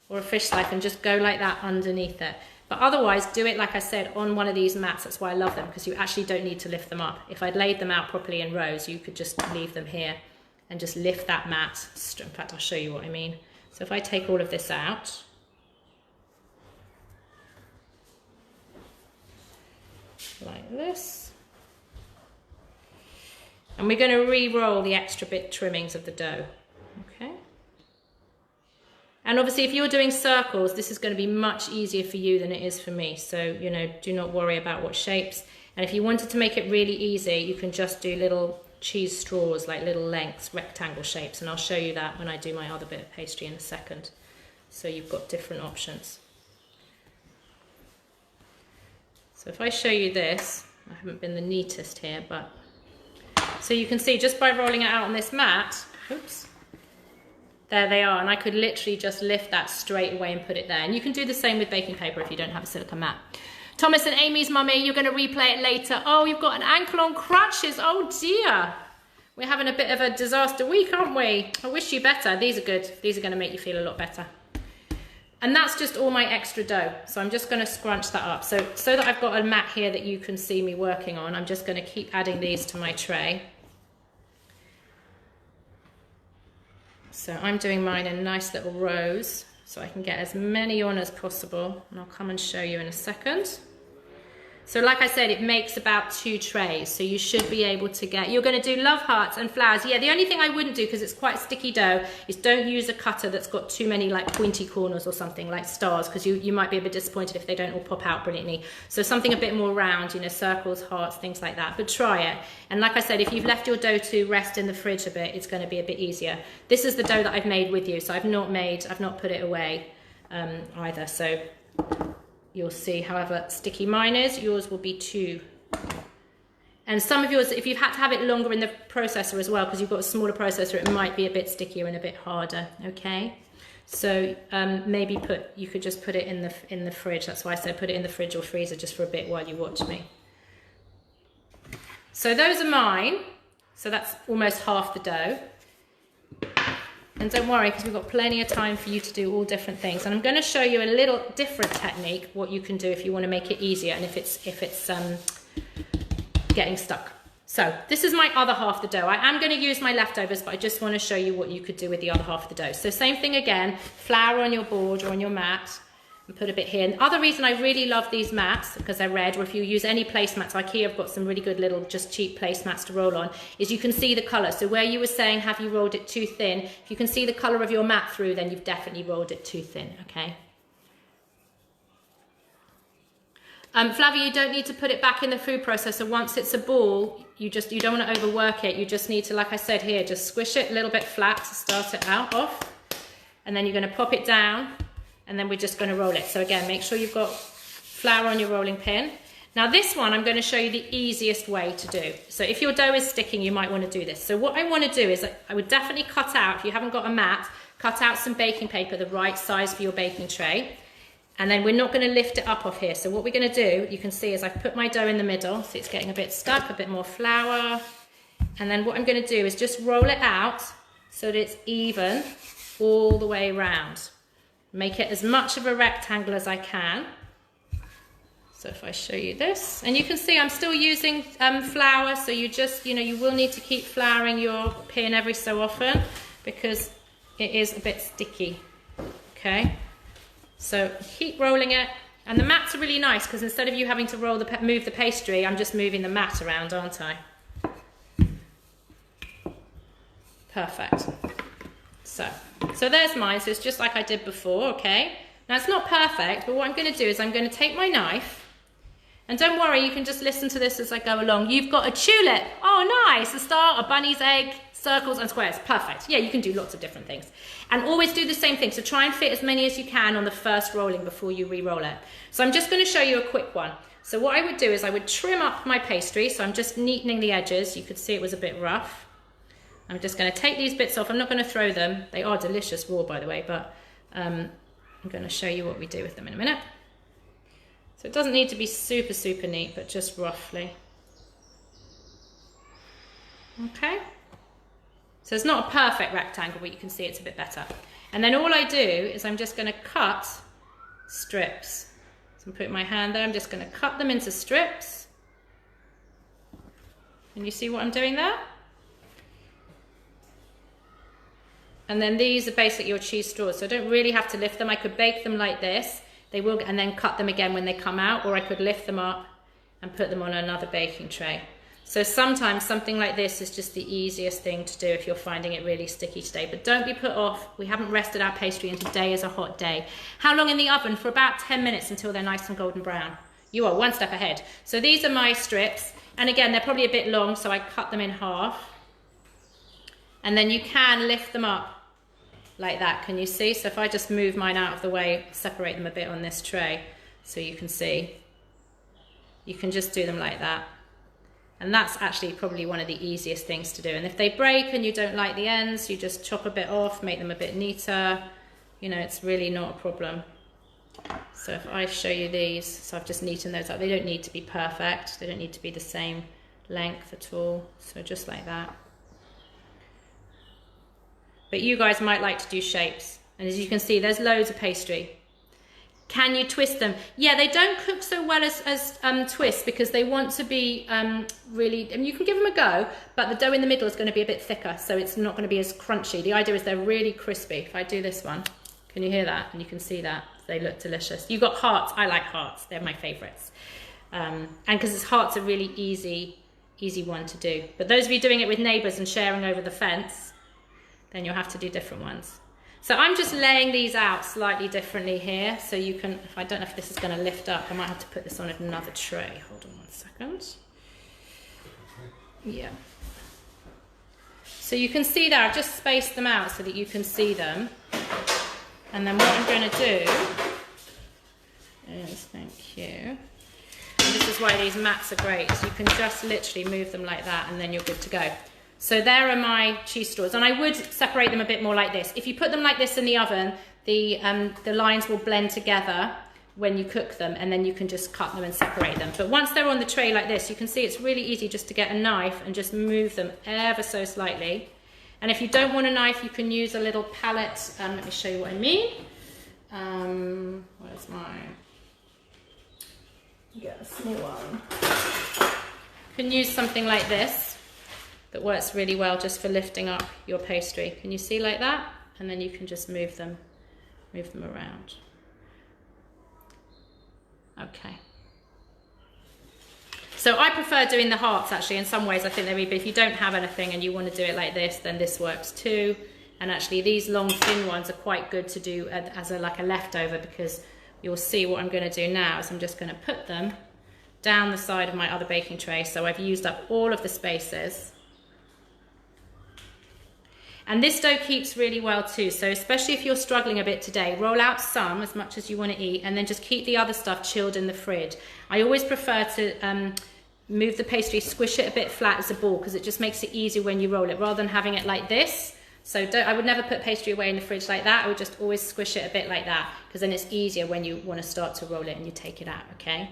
or a fish knife and just go like that underneath it. But otherwise, do it, like I said, on one of these mats. That's why I love them, because you actually don't need to lift them up. If I'd laid them out properly in rows, you could just leave them here and just lift that mat. In fact, I'll show you what I mean. So if I take all of this out, like this, and we're going to re-roll the extra bit trimmings of the dough, okay? And obviously if you're doing circles, this is going to be much easier for you than it is for me, so you know, do not worry about what shapes. And if you wanted to make it really easy, you can just do little cheese straws, like little lengths, rectangle shapes, and I'll show you that when I do my other bit of pastry in a second. So you've got different options. So if I show you this, I haven't been the neatest here, but so you can see just by rolling it out on this mat, oops, there they are, and I could literally just lift that straight away and put it there. And you can do the same with baking paper if you don't have a silicone mat. Thomas and Amy's mummy, you're going to replay it later. Oh, you've got an ankle on crutches. Oh dear. We're having a bit of a disaster week, aren't we? I wish you better. These are good. These are going to make you feel a lot better. And that's just all my extra dough. So I'm just going to scrunch that up. So that I've got a mat here that you can see me working on, I'm just going to keep adding these to my tray. So I'm doing mine in nice little rows so I can get as many on as possible. And I'll come and show you in a second. So like I said, it makes about 2 trays. So you should be able to get, you're going to do love hearts and flowers. Yeah, the only thing I wouldn't do, because it's quite sticky dough, is don't use a cutter that's got too many like pointy corners or something like stars, because you might be a bit disappointed if they don't all pop out brilliantly. So something a bit more round, you know, circles, hearts, things like that. But try it. And like I said, if you've left your dough to rest in the fridge a bit, it's going to be a bit easier. This is the dough that I've made with you. So I've not put it away either. So you'll see however sticky mine is, yours will be too. And some of yours, if you've had to have it longer in the processor as well, because you've got a smaller processor, it might be a bit stickier and a bit harder, okay? So maybe you could just put it in the fridge. That's why I said put it in the fridge or freezer just for a bit while you watch me. So those are mine. So that's almost half the dough. And don't worry, because we've got plenty of time for you to do all different things. And I'm going to show you a little different technique, what you can do if you want to make it easier and if it's getting stuck. So this is my other half of the dough. I am going to use my leftovers, but I just want to show you what you could do with the other half of the dough. So same thing again, flour on your board or on your mat. And put a bit here. And the other reason I really love these mats, because they're red, or if you use any placemats, IKEA have got some really good little just cheap placemats to roll on, is you can see the colour. So where you were saying, have you rolled it too thin? If you can see the colour of your mat through, then you've definitely rolled it too thin, okay? Flavia, you don't need to put it back in the food processor. Once it's a ball, you don't want to overwork it. You just need to, like I said here, just squish it a little bit flat to start it out off. And then you're going to pop it down. And then we're just going to roll it. So again, make sure you've got flour on your rolling pin. Now this one, I'm going to show you the easiest way to do. So if your dough is sticking, you might want to do this. So what I want to do is I would definitely cut out, if you haven't got a mat, cut out some baking paper, the right size for your baking tray. And then we're not going to lift it up off here. So what we're going to do, you can see, is I've put my dough in the middle. So it's getting a bit stuck, a bit more flour. And then what I'm going to do is just roll it out so that it's even all the way around. Make it as much of a rectangle as I can. So if I show you this, and you can see I'm still using flour, so you just, you will need to keep flouring your pin every so often because it is a bit sticky, okay? So keep rolling it, and the mats are really nice because instead of you having to move the pastry, I'm just moving the mat around, aren't I? Perfect. So there's mine, so it's just like I did before, okay? Now it's not perfect, but what I'm going to do is I'm going to take my knife, and don't worry, you can just listen to this as I go along. You've got a tulip, oh nice, a star, a bunny's egg, circles and squares, perfect. Yeah, you can do lots of different things. And always do the same thing, so try and fit as many as you can on the first rolling before you re-roll it. So I'm just going to show you a quick one. So what I would do is I would trim up my pastry, so I'm just neatening the edges. You could see it was a bit rough. I'm just going to take these bits off. I'm not going to throw them. They are delicious raw, by the way, but I'm going to show you what we do with them in a minute. So it doesn't need to be super, super neat, but just roughly. Okay. So it's not a perfect rectangle, but you can see it's a bit better. And then all I do is I'm just going to cut strips. So I'm putting my hand there. I'm just going to cut them into strips. Can you see what I'm doing there? And then these are basically your cheese straws. So I don't really have to lift them. I could bake them like this. They will, and then cut them again when they come out, or I could lift them up and put them on another baking tray. So sometimes something like this is just the easiest thing to do if you're finding it really sticky today. But don't be put off. We haven't rested our pastry, and today is a hot day. How long in the oven? For about 10 minutes until they're nice and golden brown. You are one step ahead. So these are my strips. And again, they're probably a bit long, so I cut them in half. And then you can lift them up like that. Can you see? So if I just move mine out of the way, separate them a bit on this tray so you can see. you can just do them like that. And that's actually probably one of the easiest things to do. And if they break and you don't like the ends, you just chop a bit off, make them a bit neater. You know, it's really not a problem. So if I show you these, so I've just neatened those up. They don't need to be perfect. They don't need to be the same length at all. So just like that. But you guys might like to do shapes. And as you can see, there's loads of pastry. Can you twist them? Yeah, they don't cook so well as twists because they want to be really, and you can give them a go, but the dough in the middle is going to be a bit thicker, so it's not going to be as crunchy. The idea is they're really crispy. If I do this one, can you hear that? And you can see that. They look delicious. You've got hearts. I like hearts. They're my favorites. And because hearts are really easy one to do. But those of you doing it with neighbors and sharing over the fence, then you'll have to do different ones. So I'm just laying these out slightly differently here. So you can, if I don't know if this is going to lift up, I might have to put this on another tray. Hold on 1 second. Yeah. So you can see there, I've just spaced them out so that you can see them. And then what I'm going to do is, thank you. And this is why these mats are great. So you can just literally move them like that and then you're good to go. So there are my cheese straws, and I would separate them a bit more like this. If you put them like this in the oven, the lines will blend together when you cook them, and then you can just cut them and separate them. But once they're on the tray like this, you can see it's really easy just to get a knife and just move them ever so slightly. And if you don't want a knife, you can use a little palette. Let me show you what I mean. Where's mine? Get a small one. You can use something like this. That works really well just for lifting up your pastry. Can you see like that? And then you can just move them around. Okay. So I prefer doing the hearts actually. In some ways I think they're really, but if you don't have anything and you want to do it like this, then this works too. And actually these long thin ones are quite good to do as like a leftover, because you'll see what I'm going to do now is I'm just going to put them down the side of my other baking tray. So I've used up all of the spaces. And this dough keeps really well too, so especially if you're struggling a bit today, roll out some, as much as you want to eat, and then just keep the other stuff chilled in the fridge. I always prefer to move the pastry, squish it a bit flat as a ball, because it just makes it easier when you roll it, rather than having it like this. So I would never put pastry away in the fridge like that. I would just always squish it a bit like that, because then it's easier when you want to start to roll it and you take it out, okay?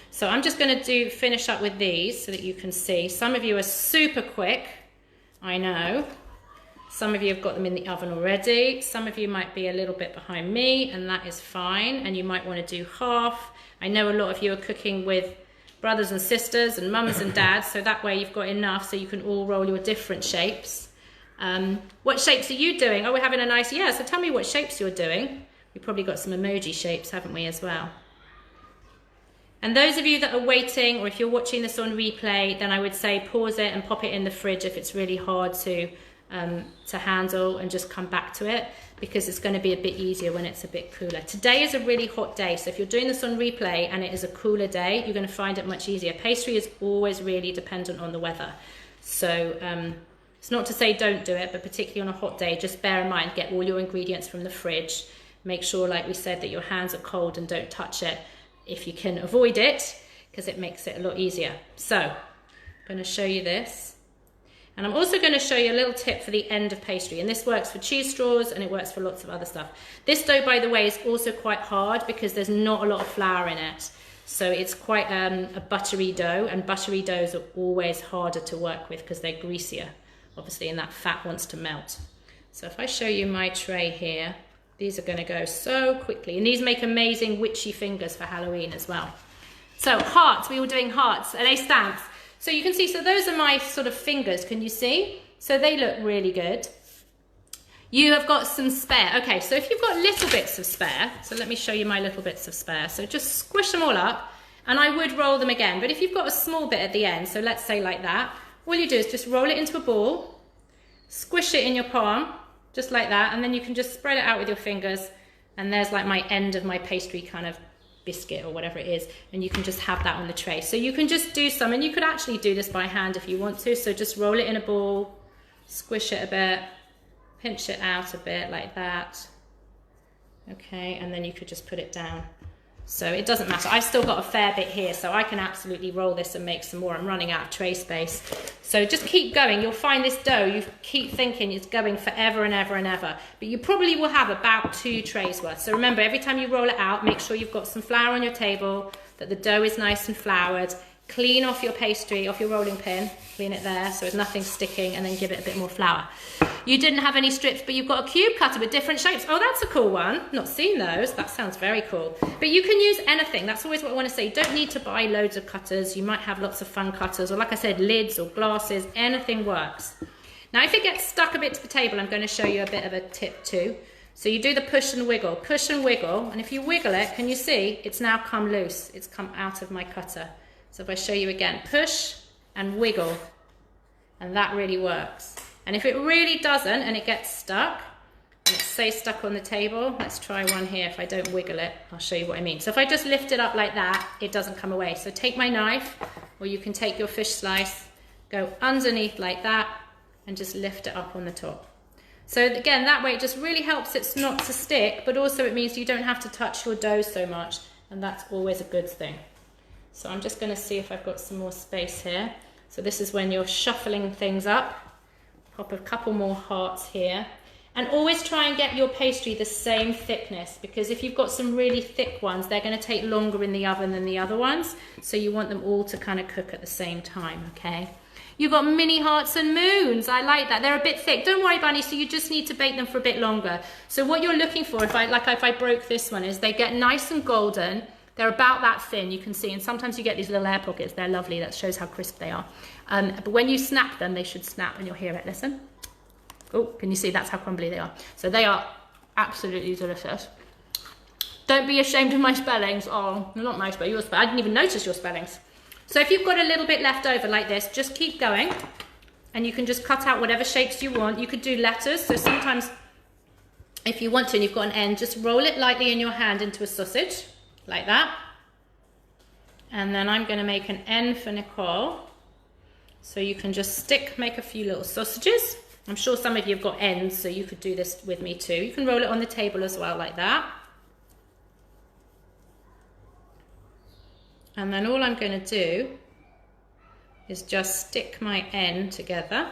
So I'm just going to finish up with these so that you can see. Some of you are super quick, I know. Some of you have got them in the oven already. Some of you might be a little bit behind me, and that is fine. And you might want to do half. I know a lot of you are cooking with brothers and sisters and mums and dads, so that way you've got enough so you can all roll your different shapes. What shapes are you doing? Oh, we're having a nice, yeah, so tell me what shapes you're doing. We've probably got some emoji shapes, haven't we, as well? And those of you that are waiting, or if you're watching this on replay, then I would say pause it and pop it in the fridge if it's really hard to handle, and just come back to it, because it's going to be a bit easier when it's a bit cooler. Today is a really hot day, so if you're doing this on replay and it is a cooler day, you're going to find it much easier. Pastry is always really dependent on the weather, so it's not to say don't do it, but particularly on a hot day, just bear in mind, get all your ingredients from the fridge. Make sure, like we said, that your hands are cold and don't touch it if you can avoid it, because it makes it a lot easier. So I'm going to show you this. And I'm also going to show you a little tip for the end of pastry. And this works for cheese straws, and it works for lots of other stuff. This dough, by the way, is also quite hard because there's not a lot of flour in it. So it's quite a buttery dough, and buttery doughs are always harder to work with because they're greasier, obviously, and that fat wants to melt. So if I show you my tray here, these are going to go so quickly. And these make amazing witchy fingers for Halloween as well. So hearts, we were doing hearts, and they stamps. So you can see, so those are my sort of fingers, can you see? So they look really good. You have got some spare. Okay, so if you've got little bits of spare, so let me show you my little bits of spare. So just squish them all up, and I would roll them again. But if you've got a small bit at the end, so let's say like that, all you do is just roll it into a ball, squish it in your palm, just like that, and then you can just spread it out with your fingers, and there's like my end of my pastry kind of biscuit or whatever it is, and you can just have that on the tray. So you can just do some, and you could actually do this by hand if you want to. So just roll it in a ball, squish it a bit, pinch it out a bit like that. Okay, and then you could just put it down So it doesn't matter. I've still got a fair bit here, so I can absolutely roll this and make some more. I'm running out of tray space. So just keep going. You'll find this dough, you keep thinking it's going forever and ever and ever. But you probably will have about 2 trays worth. So remember, every time you roll it out, make sure you've got some flour on your table, that the dough is nice and floured. Clean off your pastry, off your rolling pin. Clean it there so there's nothing sticking, and then give it a bit more flour. You didn't have any strips, but you've got a cube cutter with different shapes. Oh, that's a cool one. Not seen those. That sounds very cool. But you can use anything. That's always what I want to say. You don't need to buy loads of cutters. You might have lots of fun cutters, or like I said, lids or glasses. Anything works. Now, if it gets stuck a bit to the table, I'm going to show you a bit of a tip too. So you do the push and wiggle, and if you wiggle it, can you see it's now come loose? It's come out of my cutter. So if I show you again, push and wiggle, and that really works. And if it really doesn't and it gets stuck, and it's say stuck on the table, let's try one here. If I don't wiggle it, I'll show you what I mean. So if I just lift it up like that, it doesn't come away. So take my knife, or you can take your fish slice, go underneath like that, and just lift it up on the top. So again, that way it just really helps it not to stick, but also it means you don't have to touch your dough so much, and that's always a good thing. So I'm just going to see if I've got some more space here. So this is when you're shuffling things up. Pop a couple more hearts here. And always try and get your pastry the same thickness, because if you've got some really thick ones, they're going to take longer in the oven than the other ones. So you want them all to kind of cook at the same time, okay? You've got mini hearts and moons. I like that. They're a bit thick. Don't worry, Bunny. So you just need to bake them for a bit longer. So what you're looking for, if I broke this one, is they get nice and golden. They're about that thin, you can see, and sometimes you get these little air pockets. They're lovely. That shows how crisp they are. But when you snap them, they should snap, and you'll hear it. Listen. Oh, can you see? That's how crumbly they are. So they are absolutely delicious. Don't be ashamed of my spellings. Oh, not my spelling, your spelling. I didn't even notice your spellings. So if you've got a little bit left over like this, just keep going, and you can just cut out whatever shapes you want. You could do letters. So sometimes, if you want to, and you've got an end, just roll it lightly in your hand into a sausage. Like that. And then I'm going to make an N for Nicole. So you can just make a few little sausages. I'm sure some of you have got ends, so you could do this with me too. You can roll it on the table as well, like that. And then all I'm going to do is just stick my N together.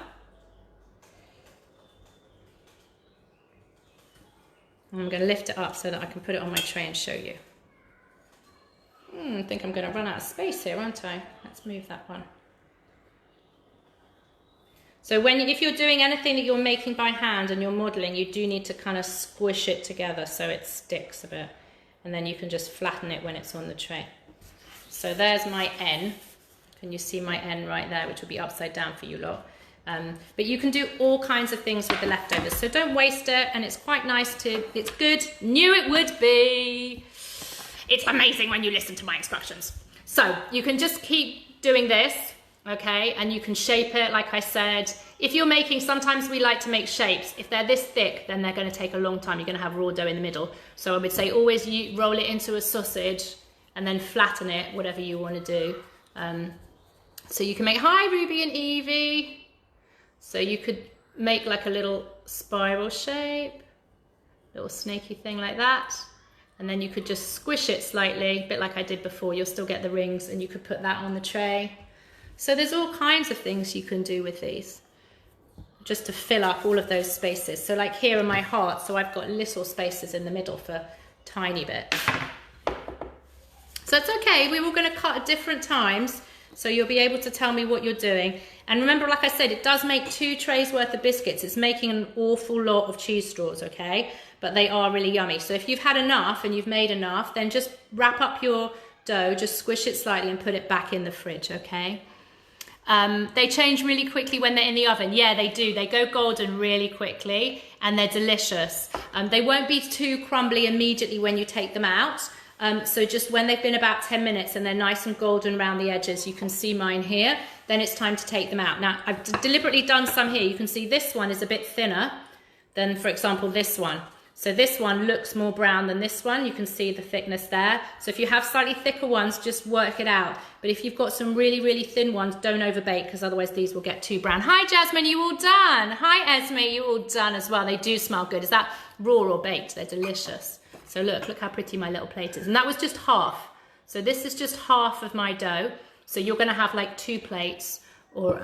And I'm going to lift it up so that I can put it on my tray and show you. I think I'm going to run out of space here, aren't I? Let's move that one. So if you're doing anything that you're making by hand and you're modelling, you do need to kind of squish it together so it sticks a bit. And then you can just flatten it when it's on the tray. So there's my N. Can you see my N right there, which will be upside down for you lot? But you can do all kinds of things with the leftovers. So don't waste it, and it's quite nice to, it's good. Knew it would be. It's amazing when you listen to my instructions. So you can just keep doing this, okay? And you can shape it, like I said. If you're making, sometimes we like to make shapes. If they're this thick, then they're going to take a long time. You're going to have raw dough in the middle. So I would say always you roll it into a sausage and then flatten it, whatever you want to do. So you can make, hi Ruby and Evie. So you could make like a little spiral shape, little snaky thing like that. And then you could just squish it slightly, a bit like I did before. You'll still get the rings, and you could put that on the tray. So there's all kinds of things you can do with these, just to fill up all of those spaces. So like here in my heart, so I've got little spaces in the middle for tiny bits. So it's okay, we're all going to cut at different times, so you'll be able to tell me what you're doing. And remember, like I said, it does make 2 trays worth of biscuits. It's making an awful lot of cheese straws, okay? But they are really yummy. So if you've had enough and you've made enough, then just wrap up your dough, just squish it slightly and put it back in the fridge, okay? They change really quickly when they're in the oven. Yeah, they do. They go golden really quickly, and they're delicious. They won't be too crumbly immediately when you take them out. So just when they've been about 10 minutes and they're nice and golden around the edges, you can see mine here, then it's time to take them out. Now, I've deliberately done some here. You can see this one is a bit thinner than, for example, this one. So this one looks more brown than this one. You can see the thickness there. So if you have slightly thicker ones, just work it out. But if you've got some really, really thin ones, don't overbake, because otherwise these will get too brown. Hi, Jasmine, you all done? Hi, Esme, you all done as well. They do smell good. Is that raw or baked? They're delicious. So look how pretty my little plate is. And that was just half. So this is just half of my dough. So you're gonna have like 2 plates or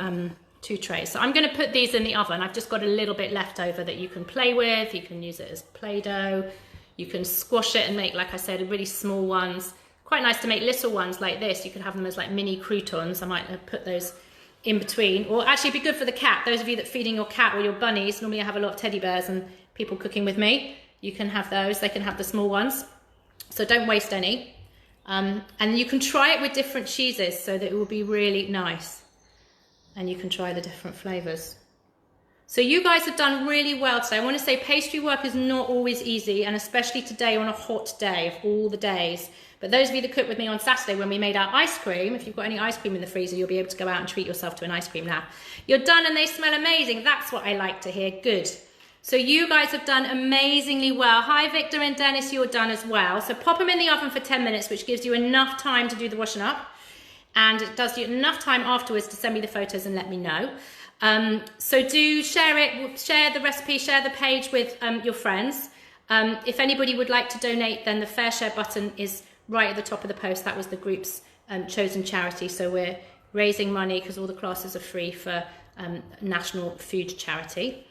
2 trays. So I'm gonna put these in the oven. I've just got a little bit left over that you can play with. You can use it as Play-Doh. You can squash it and make, like I said, really small ones. Quite nice to make little ones like this. You can have them as like mini croutons. I might have put those in between. Or actually it'd be good for the cat. Those of you that are feeding your cat or your bunnies, normally I have a lot of teddy bears and people cooking with me. You can have those. They can have the small ones. So don't waste any. And you can try it with different cheeses so that it will be really nice. And you can try the different flavors. So you guys have done really well today. I want to say pastry work is not always easy, and especially today on a hot day of all the days. But those of you that cooked with me on Saturday when we made our ice cream, if you've got any ice cream in the freezer, you'll be able to go out and treat yourself to an ice cream now. You're done and they smell amazing. That's what I like to hear. Good. So you guys have done amazingly well. Hi, Victor and Dennis, you're done as well. So pop them in the oven for 10 minutes, which gives you enough time to do the washing up. And it does you enough time afterwards to send me the photos and let me know. So do share it, share the recipe, share the page with your friends. If anybody would like to donate, then the Fair Share button is right at the top of the post. That was the group's chosen charity. So we're raising money because all the classes are free for National Food Charity.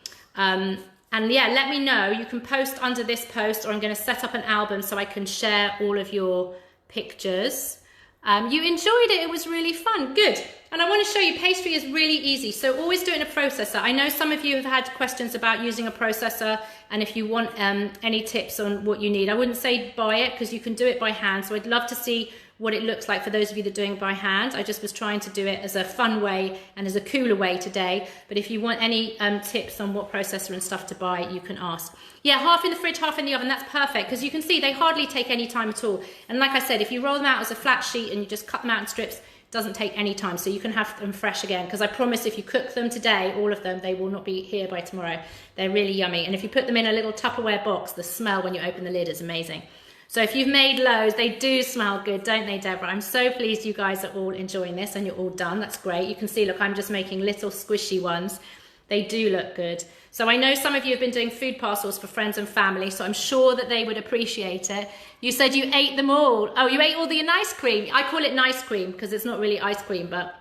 And yeah, let me know. You can post under this post, or I'm going to set up an album so I can share all of your pictures. You enjoyed it. It was really fun. Good. And I want to show you, pastry is really easy. So always do it in a processor. I know some of you have had questions about using a processor, and if you want any tips on what you need, I wouldn't say buy it because you can do it by hand. So I'd love to see what it looks like for those of you that are doing it by hand. I just was trying to do it as a fun way and as a cooler way today. But if you want any tips on what processor and stuff to buy, you can ask. Yeah, half in the fridge, half in the oven. That's perfect because you can see they hardly take any time at all. And like I said, if you roll them out as a flat sheet and you just cut them out in strips, it doesn't take any time. So you can have them fresh again, because I promise if you cook them today, all of them, they will not be here by tomorrow. They're really yummy. And if you put them in a little Tupperware box, the smell when you open the lid is amazing. So if you've made loads, they do smell good, don't they, Deborah? I'm so pleased you guys are all enjoying this and you're all done. That's great. You can see, look, I'm just making little squishy ones. They do look good. So I know some of you have been doing food parcels for friends and family, so I'm sure that they would appreciate it. You said you ate them all. Oh, you ate all the ice cream. I call it nice cream because it's not really ice cream, but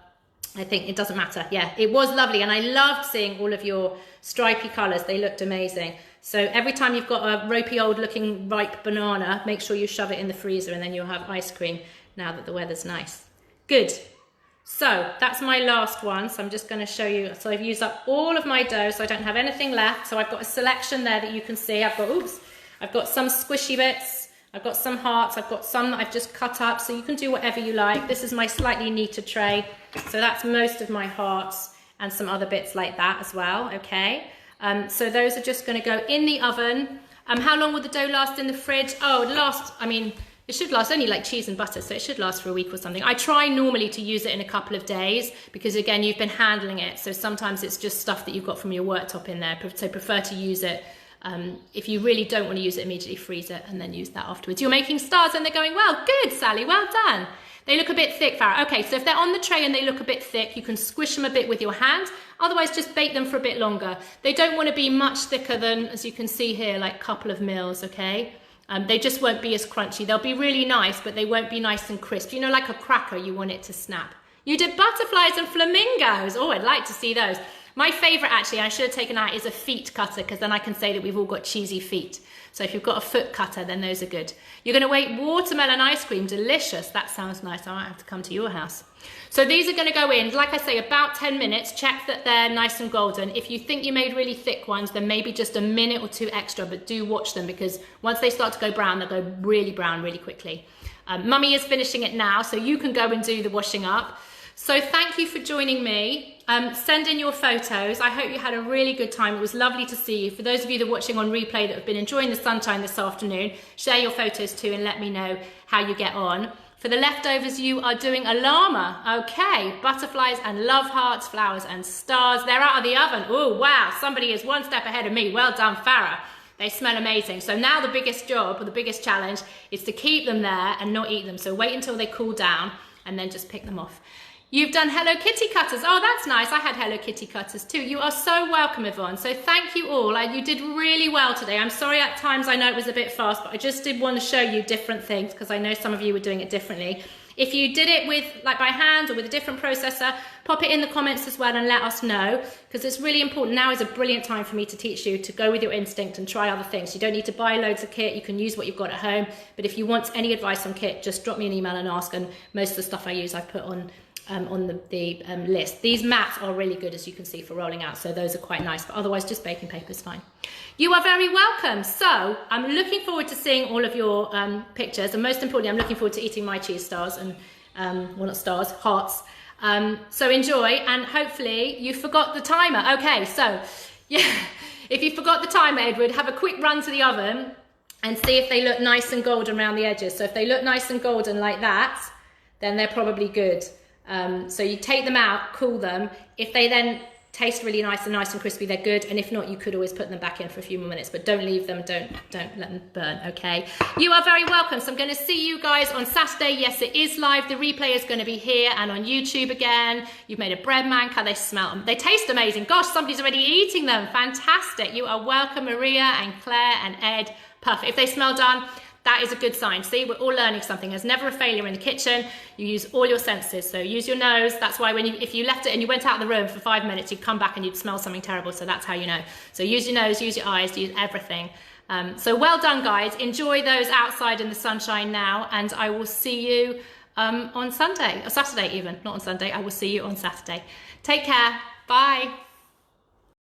I think it doesn't matter. Yeah, it was lovely. And I loved seeing all of your stripy colours. They looked amazing. So every time you've got a ropey old looking ripe banana, make sure you shove it in the freezer and then you'll have ice cream now that the weather's nice. Good. So that's my last one. So I'm just going to show you. So I've used up all of my dough, so I don't have anything left. So I've got a selection there that you can see. I've got some squishy bits. I've got some hearts. I've got some that I've just cut up. So you can do whatever you like. This is my slightly neater tray. So that's most of my hearts and some other bits like that as well. Okay. So those are just going to go in the oven. How long will the dough last in the fridge? Oh, it should last only like cheese and butter, so it should last for a week or something. I try normally to use it in a couple of days because, again, you've been handling it. So sometimes it's just stuff that you've got from your worktop in there. So prefer to use it. If you really don't want to use it immediately, freeze it and then use that afterwards. You're making stars and they're going, well, good, Sally, well done. They look a bit thick, Farah. Okay, so if they're on the tray and they look a bit thick, you can squish them a bit with your hand. Otherwise, just bake them for a bit longer. They don't want to be much thicker than, as you can see here, like a couple of mils, okay? They just won't be as crunchy. They'll be really nice, but they won't be nice and crisp. You know, like a cracker, you want it to snap. You did butterflies and flamingos. Oh, I'd like to see those. My favorite, actually, I should have taken out, is a feet cutter, because then I can say that we've all got cheesy feet. So if you've got a foot cutter, then those are good. You're going to make watermelon ice cream. Delicious. That sounds nice. I might have to come to your house. So these are going to go in, like I say, about 10 minutes. Check that they're nice and golden. If you think you made really thick ones, then maybe just a minute or two extra, but do watch them, because once they start to go brown, they'll go really brown really quickly. Mummy is finishing it now, so you can go and do the washing up. So thank you for joining me. Send in your photos. I hope you had a really good time. It was lovely to see you. For those of you that are watching on replay that have been enjoying the sunshine this afternoon, share your photos too and let me know how you get on. For the leftovers, you are doing a llama. Okay, butterflies and love hearts, flowers and stars. They're out of the oven. Oh, wow, somebody is one step ahead of me. Well done, Farah. They smell amazing. So now the biggest job, or the biggest challenge, is to keep them there and not eat them. So wait until they cool down and then just pick them off. You've done Hello Kitty cutters. Oh, that's nice. I had Hello Kitty cutters too. You are so welcome, Yvonne. So thank you all. You did really well today. I'm sorry at times I know it was a bit fast, but I just did want to show you different things because I know some of you were doing it differently. If you did it with like by hand or with a different processor, pop it in the comments as well and let us know, because it's really important. Now is a brilliant time for me to teach you to go with your instinct and try other things. You don't need to buy loads of kit. You can use what you've got at home. But if you want any advice on kit, just drop me an email and ask. And most of the stuff I use, I've put on the list. These mats are really good, as you can see, for rolling out, so those are quite nice, but otherwise just baking paper is fine. You are very welcome. So I'm looking forward to seeing all of your pictures, and most importantly I'm looking forward to eating my cheese stars and well, not stars, hearts. So enjoy, and hopefully you forgot the timer. Okay, so yeah, if you forgot the timer, Edward, have a quick run to the oven and see if they look nice and golden around the edges. So if they look nice and golden like that, then they're probably good. So you take them out, cool them. If they then taste really nice and crispy, they're good. And if not, you could always put them back in for a few more minutes, but don't leave them, don't let them burn, okay? You are very welcome. So I'm going to see you guys on Saturday. Yes, it is live. The replay is going to be here and on YouTube again. You've made a bread manca. They smell them. They taste amazing. Gosh, somebody's already eating them. Fantastic. You are welcome, Maria and Claire and Ed. Perfect. If they smell done, that is a good sign. See, we're all learning something. There's never a failure in the kitchen. You use all your senses. So use your nose. That's why if you left it and you went out of the room for 5 minutes, you'd come back and you'd smell something terrible. So that's how you know. So use your nose, use your eyes, use everything. So well done, guys. Enjoy those outside in the sunshine now. And I will see you on Sunday, or Saturday even, not on Sunday. I will see you on Saturday. Take care. Bye.